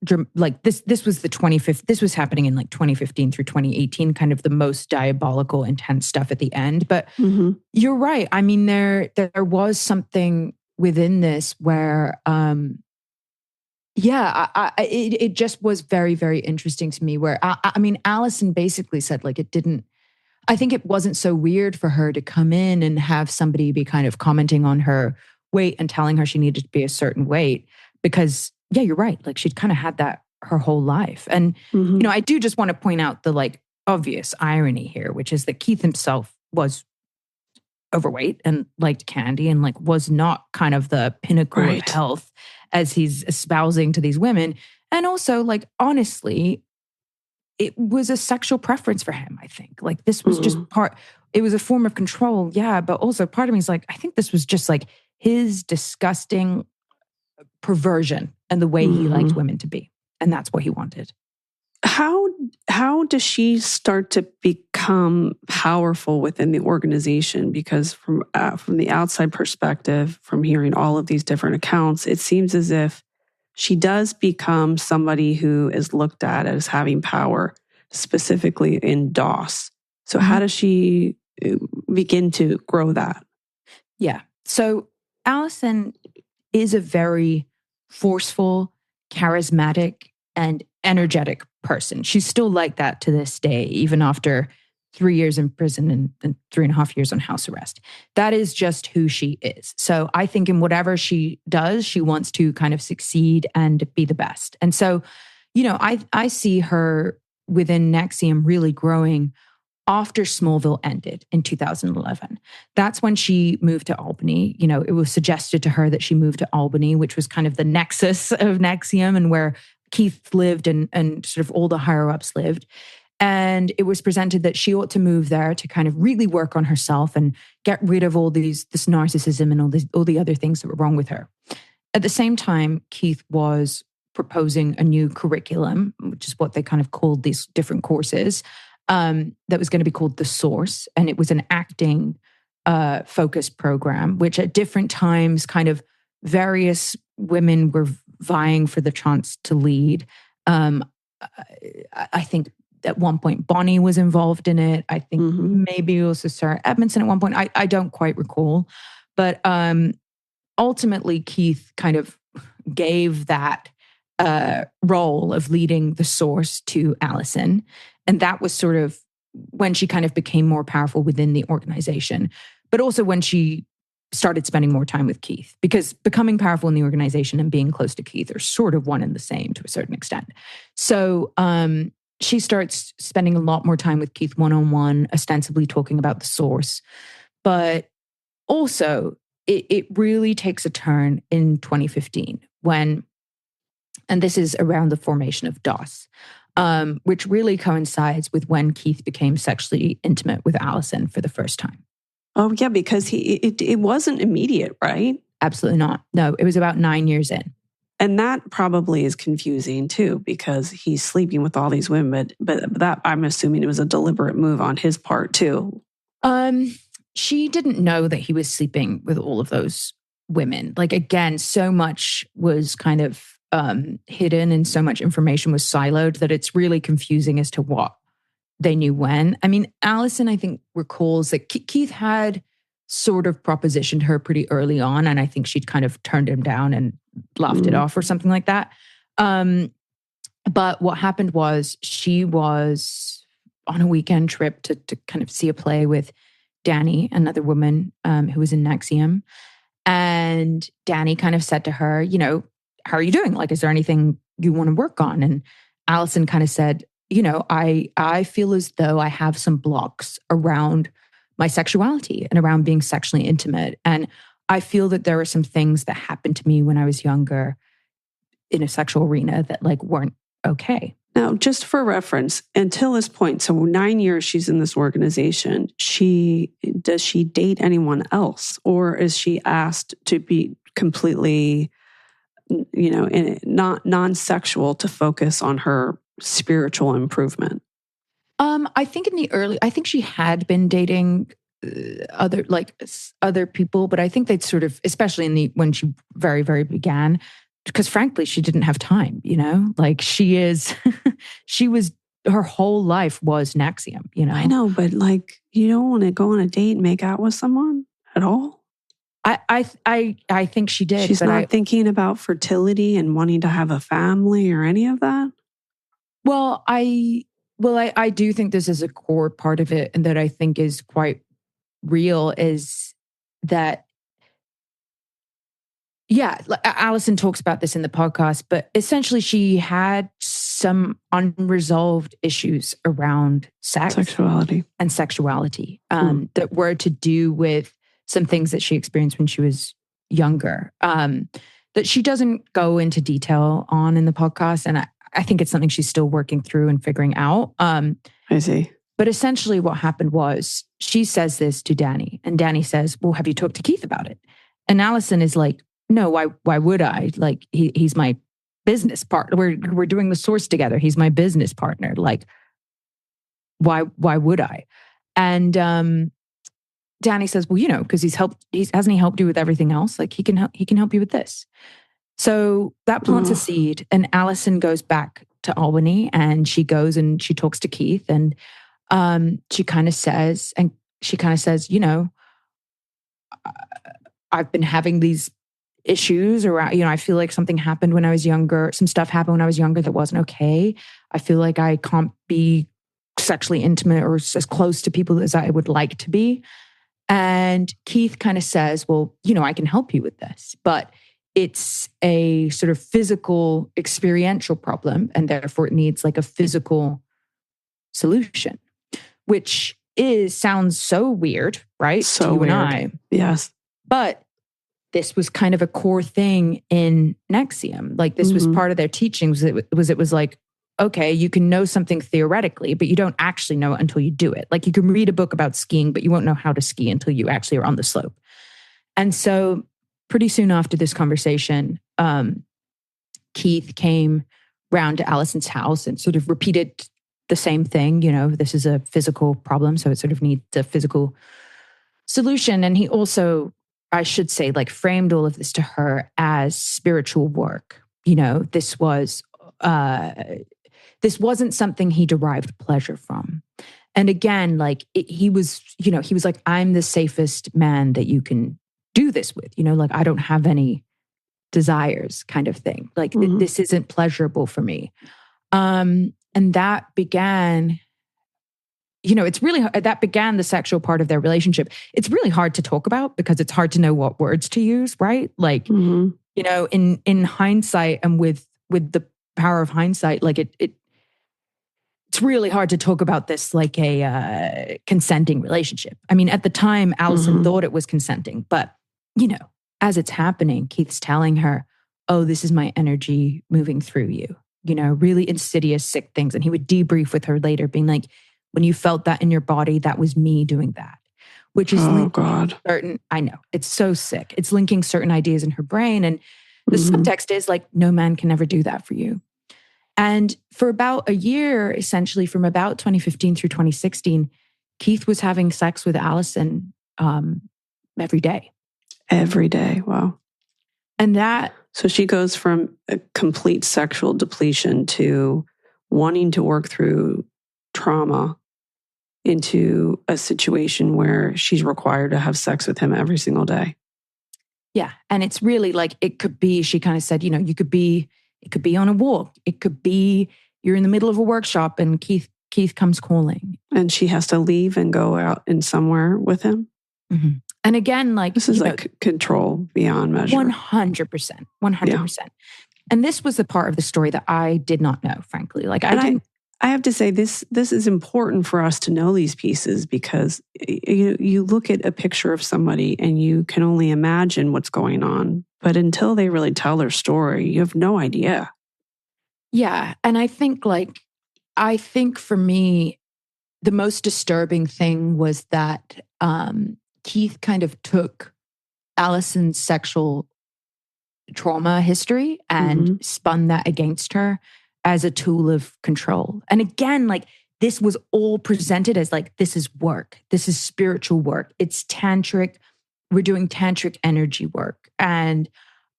this was the 25th. This was happening in like 2015 through 2018, kind of the most diabolical, intense stuff at the end. But you're right. I mean, there was something within this where, it just was very, very interesting to me. Where I mean, Allison basically said like I think it wasn't so weird for her to come in and have somebody be kind of commenting on her weight and telling her she needed to be a certain weight because, yeah, you're right. Like she'd kind of had that her whole life. And, I do just want to point out the like obvious irony here, which is that Keith himself was overweight and liked candy and like was not kind of the pinnacle of health as he's espousing to these women. And also like, honestly, it was a sexual preference for him, I think. Like this was just it was a form of control. Yeah. But also part of me is like, I think this was just like his disgusting perversion and the way he liked women to be. And that's what he wanted. How does she start to become powerful within the organization? Because from the outside perspective, from hearing all of these different accounts, it seems as if she does become somebody who is looked at as having power, specifically in DOS. So how does she begin to grow that? Yeah. So Allison is a very forceful, charismatic, and energetic person. She's still like that to this day, even after 3 years in prison and 3.5 years on house arrest. That is just who she is. So I think in whatever she does, she wants to kind of succeed and be the best. And so, I see her within NXIVM really growing after Smallville ended in 2011. That's when she moved to Albany. It was suggested to her that she moved to Albany, which was kind of the nexus of NXIVM and where Keith lived and sort of all the higher-ups lived. And it was presented that she ought to move there to kind of really work on herself and get rid of all this narcissism and all the other things that were wrong with her. At the same time, Keith was proposing a new curriculum, which is what they kind of called these different courses, that was going to be called The Source. And it was an acting focused program, which at different times kind of various women were vying for the chance to lead. I think at one point Bonnie was involved in it. I think maybe also Sarah Edmondson at one point. I don't quite recall. But ultimately, Keith kind of gave that role of leading The Source to Allison. And that was sort of when she kind of became more powerful within the organization, but also when she started spending more time with Keith, because becoming powerful in the organization and being close to Keith are sort of one and the same to a certain extent. So she starts spending a lot more time with Keith one-on-one, ostensibly talking about The Source. But also, it really takes a turn in 2015 when, and this is around the formation of DOS, which really coincides with when Keith became sexually intimate with Allison for the first time. Oh, yeah, because it wasn't immediate, right? Absolutely not. No, it was about 9 years in. And that probably is confusing too, because he's sleeping with all these women, but that I'm assuming it was a deliberate move on his part too. She didn't know that he was sleeping with all of those women. Like, again, so much was kind of hidden and so much information was siloed that it's really confusing as to what they knew when. I mean, Allison, I think, recalls that Keith had sort of propositioned her pretty early on, and I think she'd kind of turned him down and laughed it off or something like that. But what happened was she was on a weekend trip to kind of see a play with Danny, another woman who was in NXIVM. And Danny kind of said to her, how are you doing? Like, is there anything you want to work on? And Allison kind of said, I feel as though I have some blocks around my sexuality and around being sexually intimate. And I feel that there are some things that happened to me when I was younger in a sexual arena that like weren't okay. Now, just for reference, until this point, so 9 years she's in this organization, does she date anyone else? Or is she asked to be completely, not non-sexual, to focus on her spiritual improvement? I think I think she had been dating other people, but I think they'd sort of, especially when she very, very began, because frankly, she didn't have time, like her whole life was NXIVM, I know, but you don't want to go on a date and make out with someone at all? I think she did. She's not thinking about fertility and wanting to have a family or any of that? Well, I do think this is a core part of it, and that I think is quite real, is that, Allison talks about this in the podcast, but essentially she had some unresolved issues around sexuality that were to do with some things that she experienced when she was younger, that she doesn't go into detail on in the podcast. And I think it's something she's still working through and figuring out. I see. But essentially what happened was she says this to Danny, and Danny says, well, have you talked to Keith about it? And Allison is like, no, why would I? Like, he's my business partner. We're doing the source together. He's my business partner. Like, why would I? And Danny says, well, because hasn't he helped you with everything else? Like, he can help you with this. So that plants a seed, and Allison goes back to Albany, and she goes and she talks to Keith, and she kind of says, I've been having these issues around, I feel like something happened when I was younger. Some stuff happened when I was younger that wasn't okay. I feel like I can't be sexually intimate or as close to people as I would like to be. And Keith kind of says, well, I can help you with this, but it's a sort of physical, experiential problem, and therefore it needs like a physical solution, which sounds so weird, right? So to you weird. And I. Yes. But this was kind of a core thing in NXIVM. Like, this was part of their teachings. It was like, okay, you can know something theoretically, but you don't actually know it until you do it. Like, you can read a book about skiing, but you won't know how to ski until you actually are on the slope. And so pretty soon after this conversation, Keith came round to Allison's house and sort of repeated the same thing. This is a physical problem, so it sort of needs a physical solution. And he also, I should say, like, framed all of this to her as spiritual work. This wasn't something he derived pleasure from. And again, like, he was like, I'm the safest man that you can do this with, like, I don't have any desires, kind of thing. Like, this isn't pleasurable for me. And that began, that began the sexual part of their relationship. It's really hard to talk about because it's hard to know what words to use, right? Like, in hindsight, and with the power of hindsight, like, it's really hard to talk about this like a consenting relationship. I mean, at the time, Allison thought it was consenting, but as it's happening, Keith's telling her, oh, this is my energy moving through you, really insidious, sick things. And he would debrief with her later, being like, when you felt that in your body, that was me doing that, which is I know, it's so sick. It's linking certain ideas in her brain. And the subtext is like, no man can ever do that for you. And for about a year, essentially from about 2015 through 2016, Keith was having sex with Allison every day. Every day. Wow. And so she goes from a complete sexual depletion to wanting to work through trauma into a situation where she's required to have sex with him every single day. Yeah. And it's really like, it could be, she kind of said, it could be on a walk. It could be you're in the middle of a workshop and Keith comes calling. And she has to leave and go out in somewhere with him. Mm-hmm. And again, like, this is like control beyond measure. 100%. 100%. Yeah. And this was the part of the story that I did not know, frankly. Like, I have to say this is important for us to know these pieces, because you look at a picture of somebody and you can only imagine what's going on. But until they really tell their story, you have no idea. Yeah. And I think for me, the most disturbing thing was that Keith kind of took Allison's sexual trauma history and spun that against her as a tool of control. And again, like this was all presented as like, this is work. This is spiritual work. It's tantric. We're doing tantric energy work. And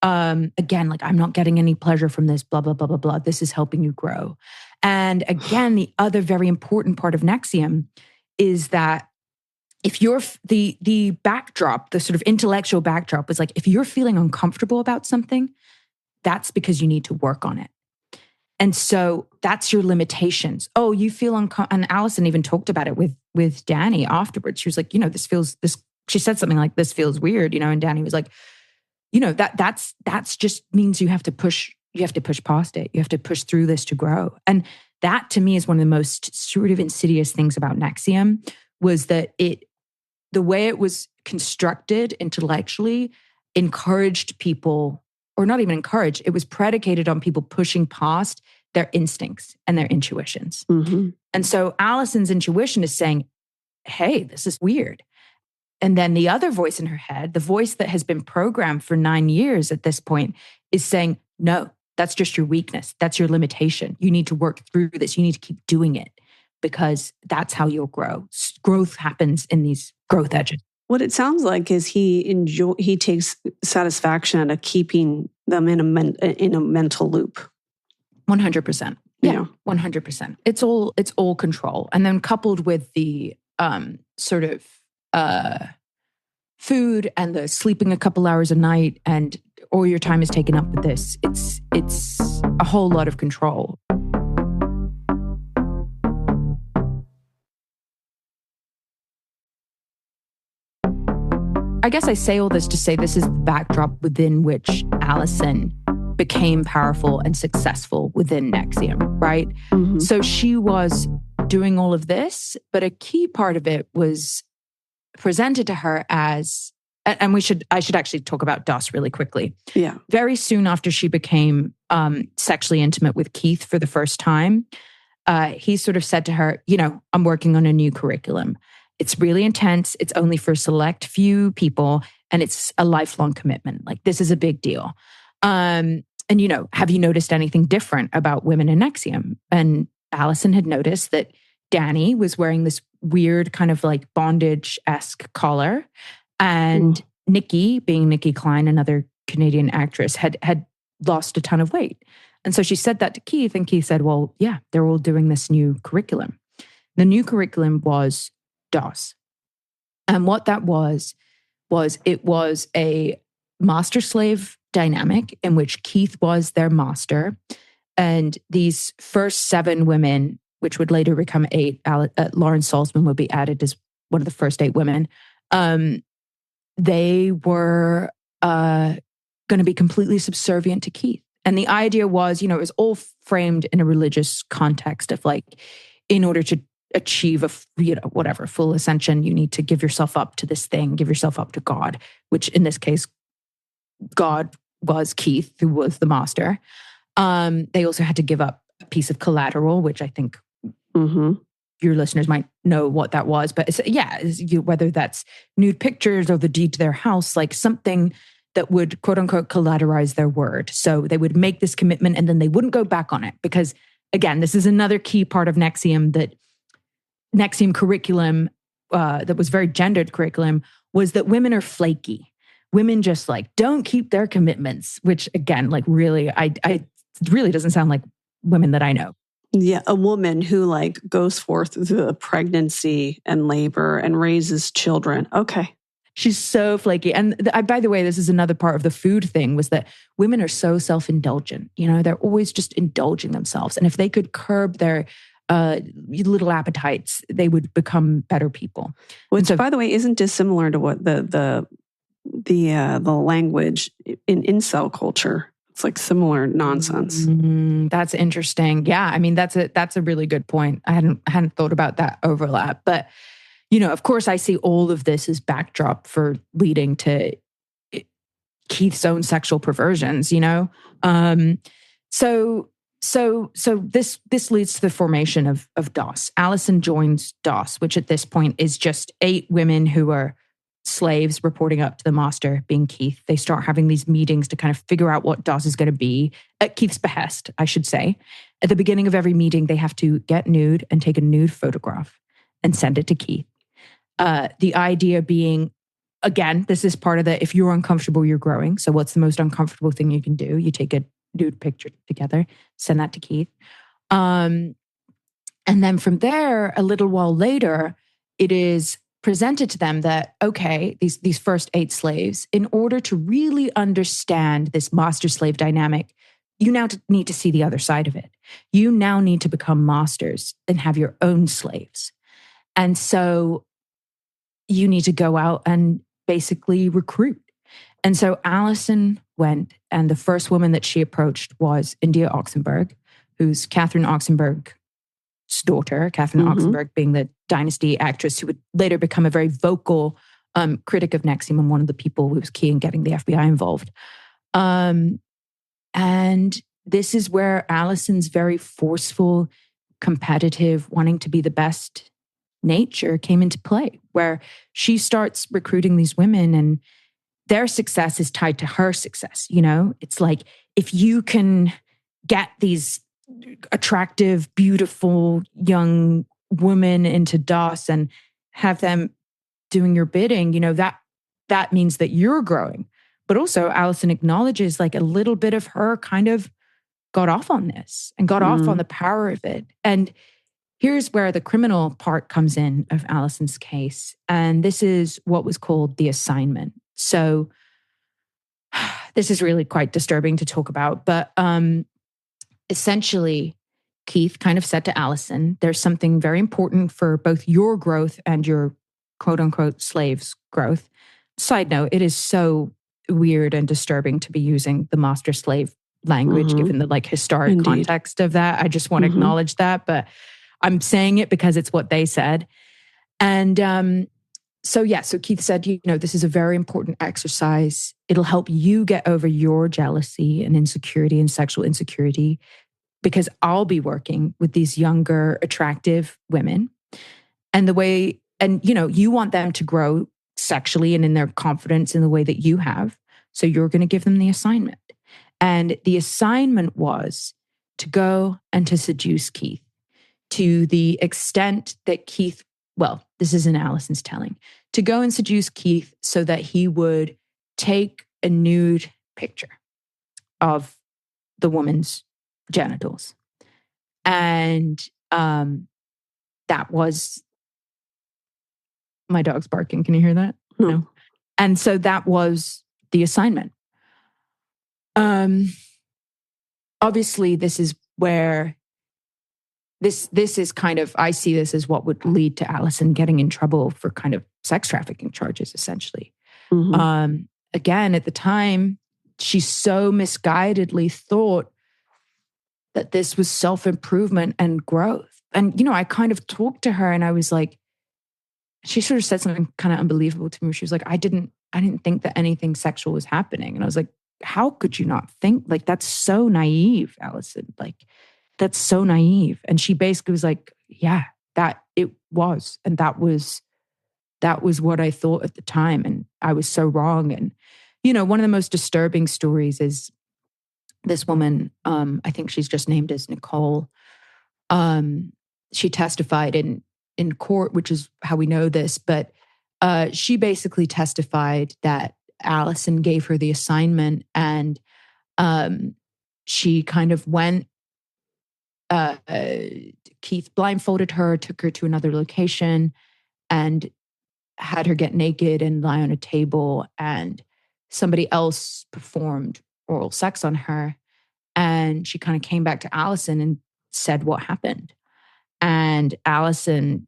again, like I'm not getting any pleasure from this, blah, blah, blah, blah, blah. This is helping you grow. And again, the other very important part of NXIVM is that if you're the backdrop, the sort of intellectual backdrop is like, if you're feeling uncomfortable about something, that's because you need to work on it. And so that's your limitations. Oh, you feel uncomfortable. And Allison even talked about it with Danny afterwards. She was like, she said something like, this feels weird, and Danny was like, that's just means you have to push past it. You have to push through this to grow. And that to me is one of the most sort of insidious things about NXIVM was that the way it was constructed intellectually encouraged people, or not even encouraged, it was predicated on people pushing past their instincts and their intuitions. And so Allison's intuition is saying, hey, this is weird. And then the other voice in her head, the voice that has been programmed for 9 years at this point, is saying, no, that's just your weakness. That's your limitation. You need to work through this. You need to keep doing it because that's how you'll grow. Growth happens in these growth edges. What it sounds like is he takes satisfaction out of keeping them in a mental loop. 100%. Yeah, 100%. It's all control. And then coupled with the sort of food and the sleeping a couple hours a night and all your time is taken up with this, it's a whole lot of control. I guess I say all this to say this is the backdrop within which Allison became powerful and successful within NXIVM, right? So she was doing all of this, but a key part of it was presented to her as, and I should actually talk about DOS really quickly. Yeah. Very soon after she became sexually intimate with Keith for the first time, he sort of said to her, I'm working on a new curriculum. It's really intense. It's only for a select few people, and it's a lifelong commitment. Like, this is a big deal. And, have you noticed anything different about women in NXIVM? And Allison had noticed that Danny was wearing this weird kind of like bondage-esque collar. And Nikki, being Nikki Klein, another Canadian actress, had lost a ton of weight. And so she said that to Keith, and Keith said, well, yeah, they're all doing this new curriculum. The new curriculum was DOS. And what that was it was a master-slave dynamic in which Keith was their master. And these first 7 women, which would later become 8, Lauren Salzman would be added as one of the first 8 women, they were going to be completely subservient to Keith. And the idea was, it was all framed in a religious context of like, in order to achieve full ascension, you need to give yourself up to this thing, give yourself up to God, which in this case, God was Keith, who was the master. They also had to give up a piece of collateral, which I think your listeners might know what that was. But whether that's nude pictures or the deed to their house, like something that would quote unquote collateralize their word. So they would make this commitment and then they wouldn't go back on it. Because again, this is another key part of NXIVM, that NXIVM curriculum that was very gendered curriculum was that women are flaky. Women just like don't keep their commitments, which again, like really, it really doesn't sound like women that I know. Yeah, a woman who like goes forth through pregnancy and labor and raises children. Okay. She's so flaky. And by the way, this is another part of the food thing, was that women are so self-indulgent. They're always just indulging themselves. And if they could curb their little appetites, they would become better people. Which, by the way, isn't dissimilar to what the language in incel culture. It's like similar nonsense. That's interesting. Yeah, I mean that's a really good point. I hadn't thought about that overlap, but of course, I see all of this as backdrop for leading to Keith's own sexual perversions. So So this leads to the formation of DOS. Allison joins DOS, which at this point is just 8 women who are slaves reporting up to the master, being Keith. They start having these meetings to kind of figure out what DOS is going to be, at Keith's behest, I should say. At the beginning of every meeting, they have to get nude and take a nude photograph and send it to Keith. The idea being, again, this is part of the, if you're uncomfortable, you're growing. So what's the most uncomfortable thing you can do? You take a nude picture together, send that to Keith. And then from there, a little while later, it is presented to them that, okay, these first 8 slaves, in order to really understand this master-slave dynamic, you now need to see the other side of it. You now need to become masters and have your own slaves. And so you need to go out and basically recruit. And so Allison went, and the first woman that she approached was India Oxenberg, who's Catherine Oxenberg's daughter, Catherine Oxenberg being the Dynasty actress who would later become a very vocal critic of NXIVM and one of the people who was key in getting the FBI involved. And this is where Allison's very forceful, competitive, wanting to be the best nature came into play, where she starts recruiting these women and their success is tied to her success. You know, it's like, if you can get these attractive, beautiful young women into DOS and have them doing your bidding, you know, that means that you're growing. But also Allison acknowledges like a little bit of her kind of got off on this and got off on the power of it. And here's where the criminal part comes in of Allison's case. And this is what was called the assignment. So this is really quite disturbing to talk about. But essentially, Keith kind of said to Allison, there's something very important for both your growth and your quote unquote slaves' growth. Side note, it is so weird and disturbing to be using the master slave language, given the like historic context of that. I just want to acknowledge that, but I'm saying it because it's what they said. And so Keith said, you know, this is a very important exercise. It'll help you get over your jealousy and insecurity and sexual insecurity, because I'll be working with these younger, attractive women. And you know, you want them to grow sexually and in their confidence in the way that you have. So you're going to give them the assignment. And the assignment was to go and to seduce Keith to the extent that Keith, well, this is in Allison's telling, to go and seduce Keith so that he would take a nude picture of the woman's genitals. And that was, my dog's barking. Can you hear that? No. And so that was the assignment. Obviously, this is where this is kind of, I see this as what would lead to Allison getting in trouble for kind of sex trafficking charges, essentially. Again, at the time, she so misguidedly thought that this was self-improvement and growth. And, you know, I kind of talked to her and I was like, she sort of said something kind of unbelievable to me. She was like, I didn't think that anything sexual was happening. And I was like, how could you not think? Like, that's so naive, Allison. Like, that's so naive. And she basically was like, yeah, that it was. And that was what I thought at the time. And I was so wrong. And, you know, one of the most disturbing stories is this woman, I think she's just named as Nicole. She testified in court, which is how we know this, but she basically testified that Allison gave her the assignment and she kind of went, Keith blindfolded her, took her to another location and had her get naked and lie on a table, and somebody else performed oral sex on her. And she kind of came back to Allison and said what happened. And Allison,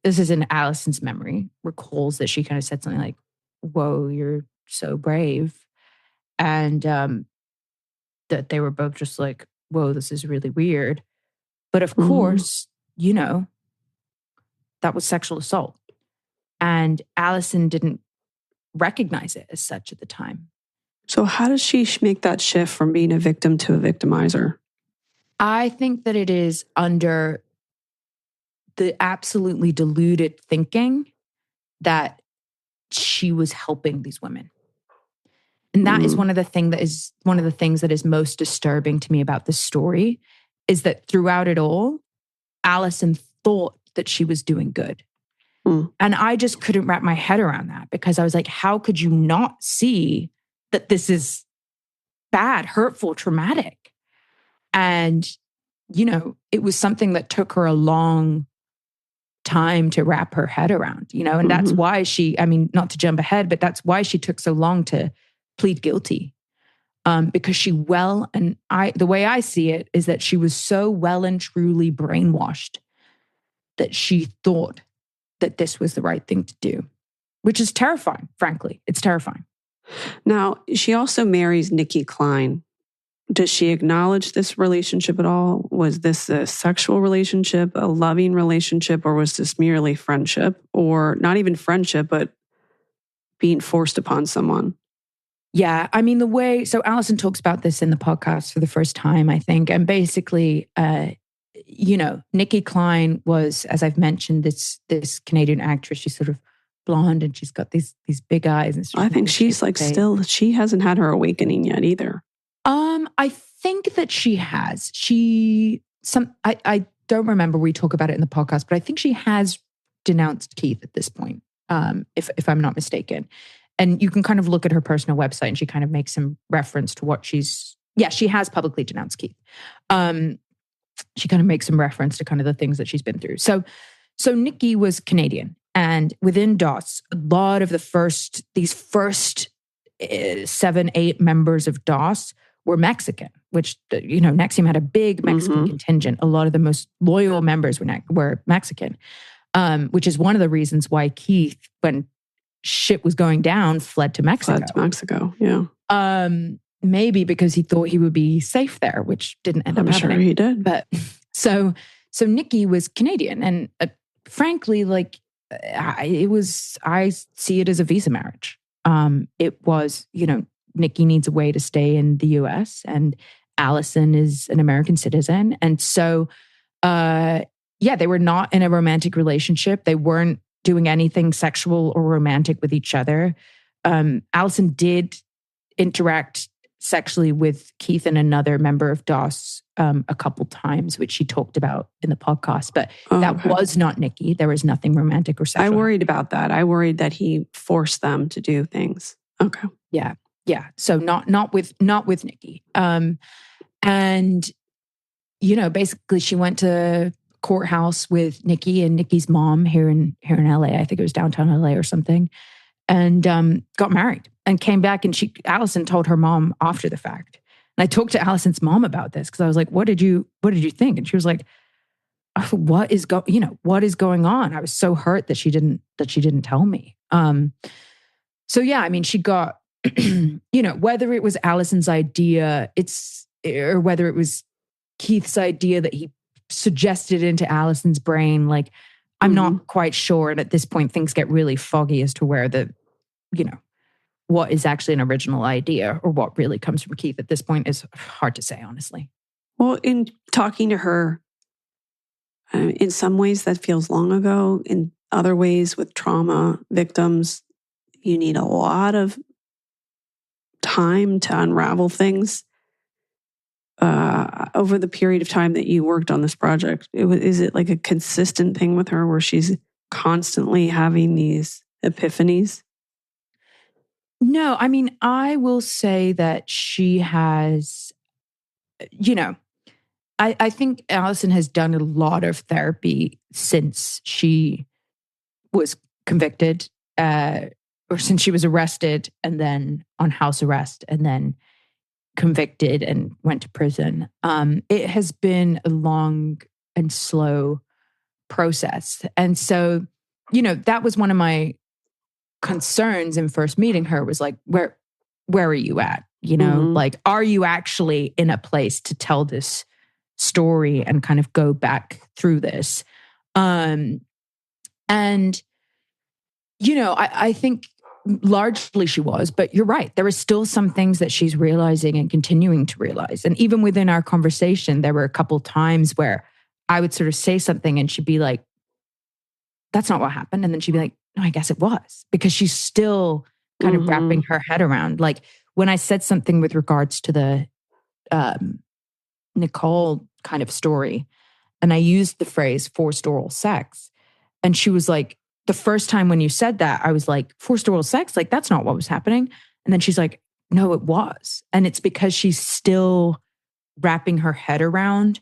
this is in Allison's memory, recalls that she kind of said something like, whoa, you're so brave. And that they were both just like, whoa, this is really weird. But of course, you know, that was sexual assault. And Allison didn't recognize it as such at the time. So how does she make that shift from being a victim to a victimizer? I think that it is under the absolutely deluded thinking that she was helping these women. And that is one of the things that is most disturbing to me about this story, is that throughout it all, Allison thought that she was doing good. And I just couldn't wrap my head around that, because I was like, how could you not see that this is bad, hurtful, traumatic? And, it was something that took her a long time to wrap her head around, and that's why not to jump ahead, but that's why she took so long to plead guilty. Because the way I see it is that she was so well and truly brainwashed that she thought that this was the right thing to do, which is terrifying, frankly. It's terrifying. Now, she also marries Nikki Klein. Does she acknowledge this relationship at all? Was this a sexual relationship, a loving relationship, or was this merely friendship? Or not even friendship, but being forced upon someone? Yeah, so Allison talks about this in the podcast for the first time, I think. And basically, Nikki Klein was, as I've mentioned, this Canadian actress. She's sort of blonde and she's got these big eyes. And I think she's she hasn't had her awakening yet either. I think that she has. I don't remember we talk about it in the podcast, but I think she has denounced Keith at this point, if I'm not mistaken. And you can kind of look at her personal website and she kind of makes some reference to what she has publicly denounced Keith. She kind of makes some reference to kind of the things that she's been through. So Nikki was Canadian, and within DOS, a lot of these first 7-8 members of DOS were Mexican, which, NXIVM had a big Mexican contingent. A lot of the most loyal members were Mexican, which is one of the reasons why Keith, when shit was going down, fled to Mexico. Yeah. Maybe because he thought he would be safe there, which didn't end up happening. I'm sure he did. But so Nikki was Canadian, and frankly, I see it as a visa marriage. It was, Nikki needs a way to stay in the US, and Allison is an American citizen. And so, they were not in a romantic relationship. They weren't doing anything sexual or romantic with each other. Allison did interact sexually with Keith and another member of DOS a couple times, which she talked about in the podcast. But that was not Nikki. There was nothing romantic or sexual. I worried about that. I worried that he forced them to do things. Okay. Yeah. So not with Nikki. And basically she went to courthouse with Nikki and Nikki's mom here in LA. I think it was downtown LA or something. And got married and came back, and Allison told her mom after the fact. And I talked to Allison's mom about this because I was like, what did you think? And she was like, what is going on? I was so hurt that she didn't tell me. She got, whether it was Allison's idea, or whether it was Keith's idea that he suggested into Allison's brain, I'm not quite sure. And at this point, things get really foggy as to where what is actually an original idea or what really comes from Keith at this point is hard to say, honestly. Well, in talking to her, in some ways that feels long ago. In other ways, with trauma victims, you need a lot of time to unravel things. Over the period of time that you worked on this project, is it like a consistent thing with her where she's constantly having these epiphanies? No, I will say that she has, I think Allison has done a lot of therapy since she was convicted, or since she was arrested and then on house arrest and then convicted and went to prison. It has been a long and slow process. And so, that was one of my concerns in first meeting her, was like, where are you at? Are you actually in a place to tell this story and kind of go back through this? I think largely she was, but you're right. There are still some things that she's realizing and continuing to realize. And even within our conversation, there were a couple times where I would sort of say something and she'd be like, that's not what happened. And then she'd be like, no, I guess it was, because she's still kind of wrapping her head around. Like when I said something with regards to the Nicole kind of story, and I used the phrase forced oral sex, and she was like, the first time when you said that, I was like, forced oral sex? Like, that's not what was happening. And then she's like, no, it was. And it's because she's still wrapping her head around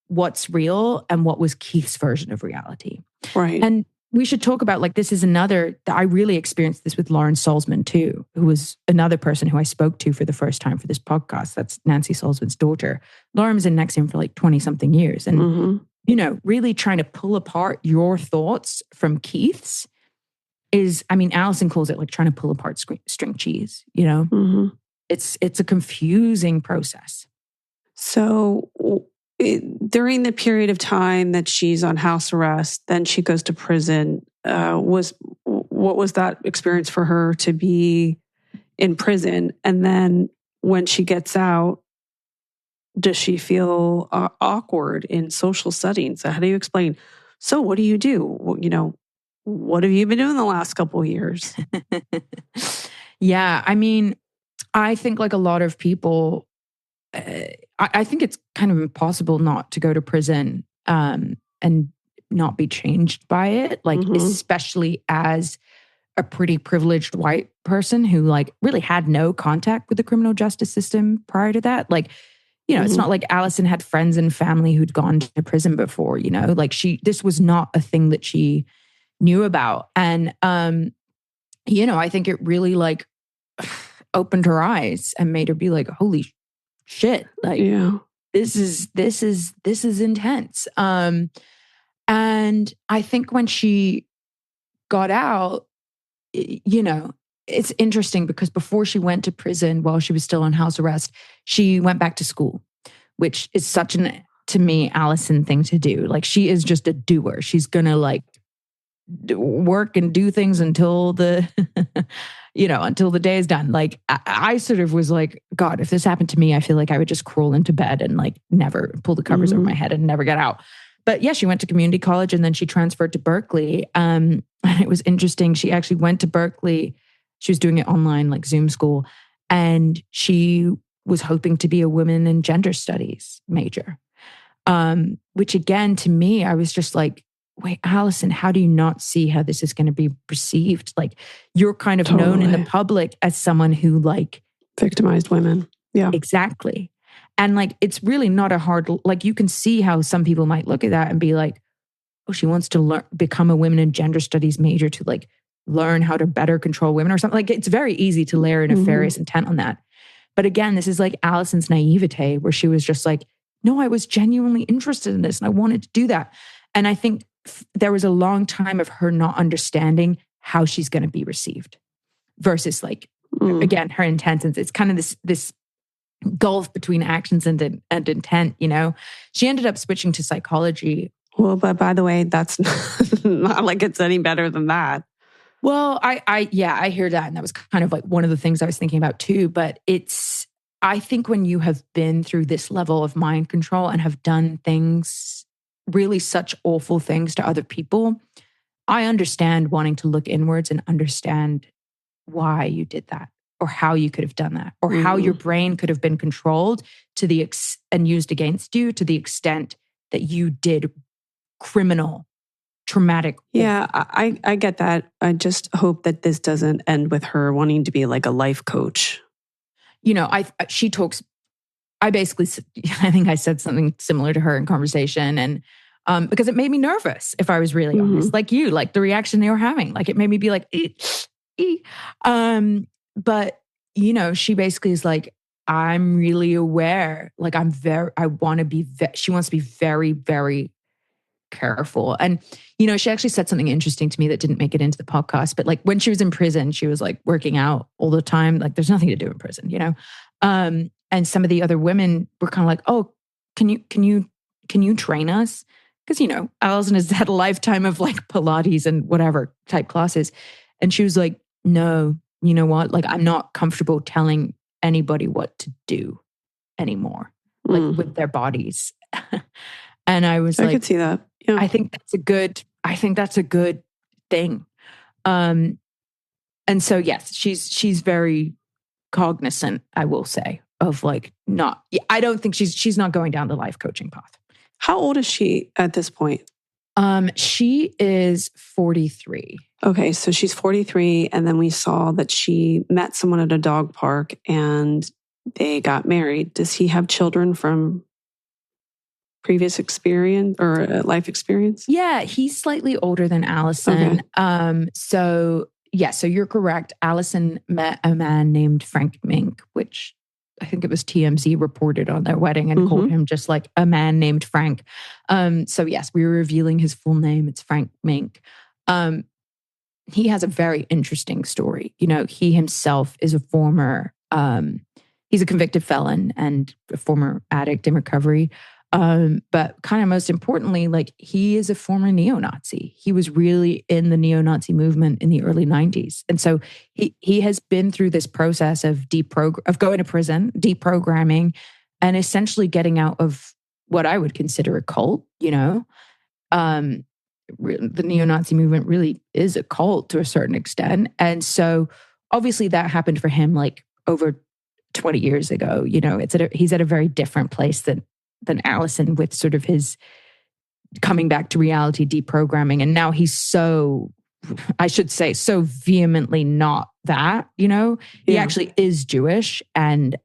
what's real and what was Keith's version of reality. Right. And we should talk about, like, this is another, I really experienced this with Lauren Salzman too, who was another person who I spoke to for the first time for this podcast. That's Nancy Salzman's daughter. Lauren was in NXIVM for like 20 something years. And you know, really trying to pull apart your thoughts from Keith's is, I mean, Allison calls it like trying to pull apart string cheese, you know? It's a confusing process. So during the period of time that she's on house arrest, then she goes to prison. What was that experience for her to be in prison? And then when she gets out, does she feel awkward in social settings? How do you explain? So what do you do? Well, you know, what have you been doing the last couple of years? Yeah, I mean, I think like a lot of people, I think it's kind of impossible not to go to prison and not be changed by it. Like, especially as a pretty privileged white person who like really had no contact with the criminal justice system prior to that. Like, you know, it's not like Allison had friends and family who'd gone to prison before, you know, like this was not a thing that she knew about. And, you know, I think it really like opened her eyes and made her be like, holy shit. Like, this is intense. And I think when she got out, you know, it's interesting because before she went to prison, while she was still on house arrest, she went back to school, which is such an, to me, Allison thing to do. Like, she is just a doer. She's going to like work and do things until the, you know, until the day is done. Like, I sort of was like, God, if this happened to me, I feel like I would just crawl into bed and like never pull the covers over my head and never get out. But yeah, she went to community college and then she transferred to Berkeley. And it was interesting. She actually went to Berkeley. She was doing it online, like Zoom school. And she was hoping to be a women and gender studies major. Which again, to me, I was just like, wait, Allison, how do you not see how this is going to be perceived? Like, you're kind of known in the public as someone who like victimized women. Yeah, exactly. And like, it's really not a hard, like you can see how some people might look at that and be like, oh, she wants to become a women and gender studies major to like learn how to better control women or something. Like, it's very easy to layer a nefarious intent on that. But again, this is like Allison's naivete where she was just like, no, I was genuinely interested in this and I wanted to do that. And I think there was a long time of her not understanding how she's going to be received versus like, again, her intentions. It's kind of this gulf between actions and intent, you know? She ended up switching to psychology. Well, but by the way, that's not like it's any better than that. Well, I hear that. And that was kind of like one of the things I was thinking about too. But I think when you have been through this level of mind control and have done things, really such awful things to other people, I understand wanting to look inwards and understand why you did that or how you could have done that or how your brain could have been controlled to and used against you to the extent that you did criminal, traumatic. Yeah, I get that. I just hope that this doesn't end with her wanting to be like a life coach. You know, she talks, I think I said something similar to her in conversation and because it made me nervous, if I was really honest, like you, like the reaction they were having, like it made me be like, but you know, she basically is like, I'm really aware, like I want to be, she wants to be very, very careful. And, you know, she actually said something interesting to me that didn't make it into the podcast, but like when she was in prison, she was like working out all the time. Like there's nothing to do in prison, you know? And some of the other women were kind of like, oh, can you train us? Because, you know, Allison has had a lifetime of like Pilates and whatever type classes. And she was like, no, you know what? Like, I'm not comfortable telling anybody what to do anymore, like with their bodies. And I was I like, could see that. Yeah. I think that's a good thing. And so, yes, she's very cognizant, I will say, of like I don't think she's not going down the life coaching path. How old is she at this point? She is 43. Okay, so she's 43, and then we saw that she met someone at a dog park and they got married. Does he have children from previous experience or life experience? Yeah, he's slightly older than Allison. Okay. So you're correct. Allison met a man named Frank Mink, which I think it was TMZ reported on their wedding and called him just like a man named Frank. So yes, we were revealing his full name. It's Frank Mink. He has a very interesting story. You know, he himself is a former, he's a convicted felon and a former addict in recovery. But kind of most importantly, like he is a former neo-Nazi. He was really in the neo-Nazi movement in the early 90s. And so he has been through this process of going to prison, deprogramming, and essentially getting out of what I would consider a cult, you know? The neo-Nazi movement really is a cult to a certain extent. And so obviously that happened for him like over 20 years ago. You know, he's at a very different place than Allison with sort of his coming back to reality, deprogramming. And now he's so vehemently not that, you know? He actually is Jewish and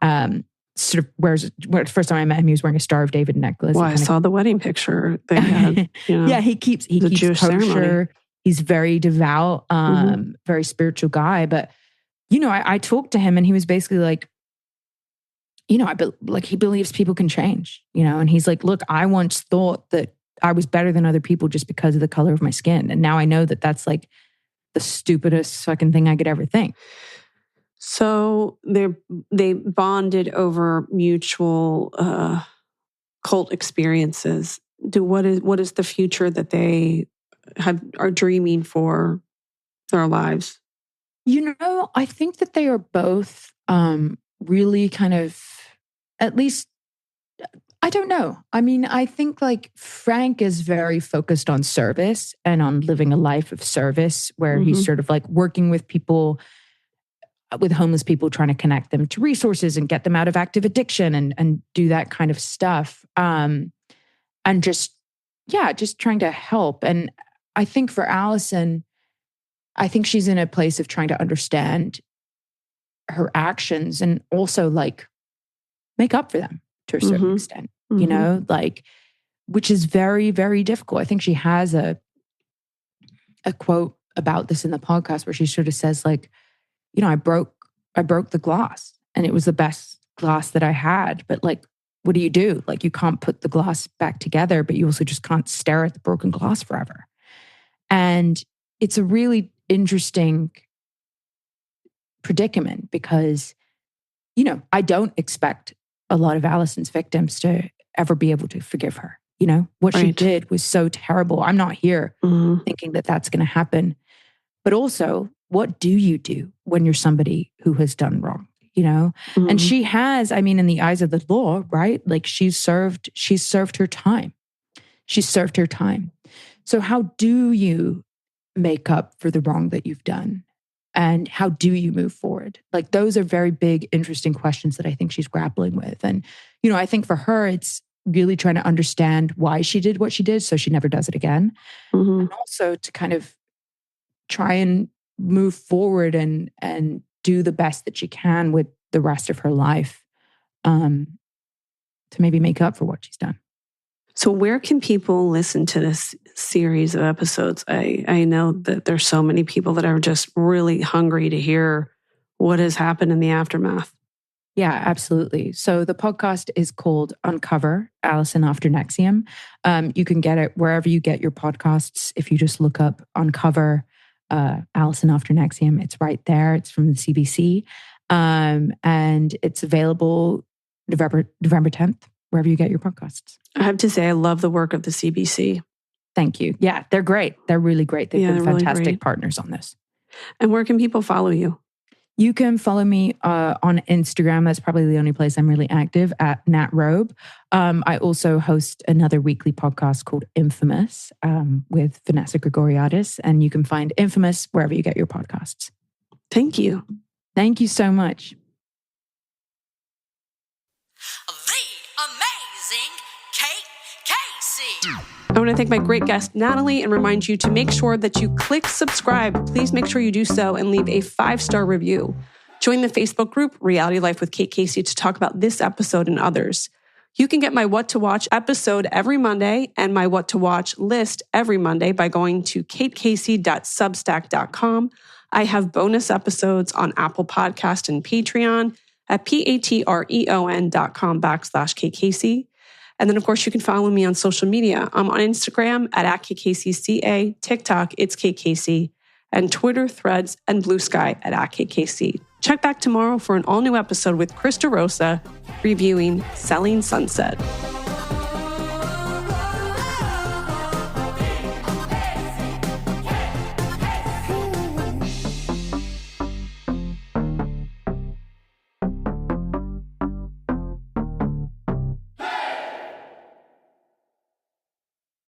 sort of the first time I met him, he was wearing a Star of David necklace. Well, I saw the wedding picture they had. You know, yeah, he keeps Jewish kosher. ceremony. He's very devout, very spiritual guy. But, you know, I talked to him and he was basically like, you know, he believes people can change, you know, and he's like, look, I once thought that I was better than other people just because of the color of my skin. And now I know that that's like the stupidest fucking thing I could ever think. So they bonded over mutual cult experiences. What is the future that they are dreaming for their lives? You know, I think that they are both really kind of, at least, I don't know. I mean, I think like Frank is very focused on service and on living a life of service where he's sort of like working with people, with homeless people, trying to connect them to resources and get them out of active addiction and do that kind of stuff. And just trying to help. And I think for Allison, I think she's in a place of trying to understand her actions and also like make up for them to a certain extent, you know, like, which is very, very difficult. I think she has a quote about this in the podcast where she sort of says like, you know, I broke the glass and it was the best glass that I had. But like, what do you do? Like, you can't put the glass back together, but you also just can't stare at the broken glass forever. And it's a really interesting predicament because, you know, I don't expect a lot of Allison's victims to ever be able to forgive her. You know, what she did was so terrible. I'm not here thinking that that's going to happen. But also, what do you do when you're somebody who has done wrong? You know, and she has, I mean, in the eyes of the law, right? Like she's served her time. She's served her time. So how do you make up for the wrong that you've done? And how do you move forward? Like those are very big, interesting questions that I think she's grappling with. And, you know, I think for her, it's really trying to understand why she did what she did so she never does it again. And also to kind of try and move forward and do the best that she can with the rest of her life to maybe make up for what she's done. So where can people listen to this series of episodes? I know that there's so many people that are just really hungry to hear what has happened in the aftermath. Yeah, absolutely. So the podcast is called Uncover, Allison After NXIVM. You can get it wherever you get your podcasts. If you just look up Uncover, Allison After NXIVM, it's right there. It's from the CBC. And it's available November 10th, wherever you get your podcasts. I have to say, I love the work of the CBC. Thank you. Yeah, they're great. They're really great. They've been really fantastic great partners on this. And where can people follow you? You can follow me on Instagram. That's probably the only place I'm really active, at Nat Robe. I also host another weekly podcast called Infamous with Vanessa Gregoriadis, and you can find Infamous wherever you get your podcasts. Thank you. Thank you so much. The amazing Kate Casey. I want to thank my great guest, Nathalie, and remind you to make sure that you click subscribe. Please make sure you do so and leave a 5-star review. Join the Facebook group, Reality Life with Kate Casey, to talk about this episode and others. You can get my What to Watch episode every Monday and my What to Watch list every Monday by going to katecasey.substack.com. I have bonus episodes on Apple Podcast and Patreon at patreon.com/KCasey. And then, of course, you can follow me on social media. I'm on Instagram at KCaseyCA, TikTok, it's KCasey, and Twitter, Threads, and Blue Sky at KCasey. Check back tomorrow for an all-new episode with Krista Rosa reviewing Selling Sunset.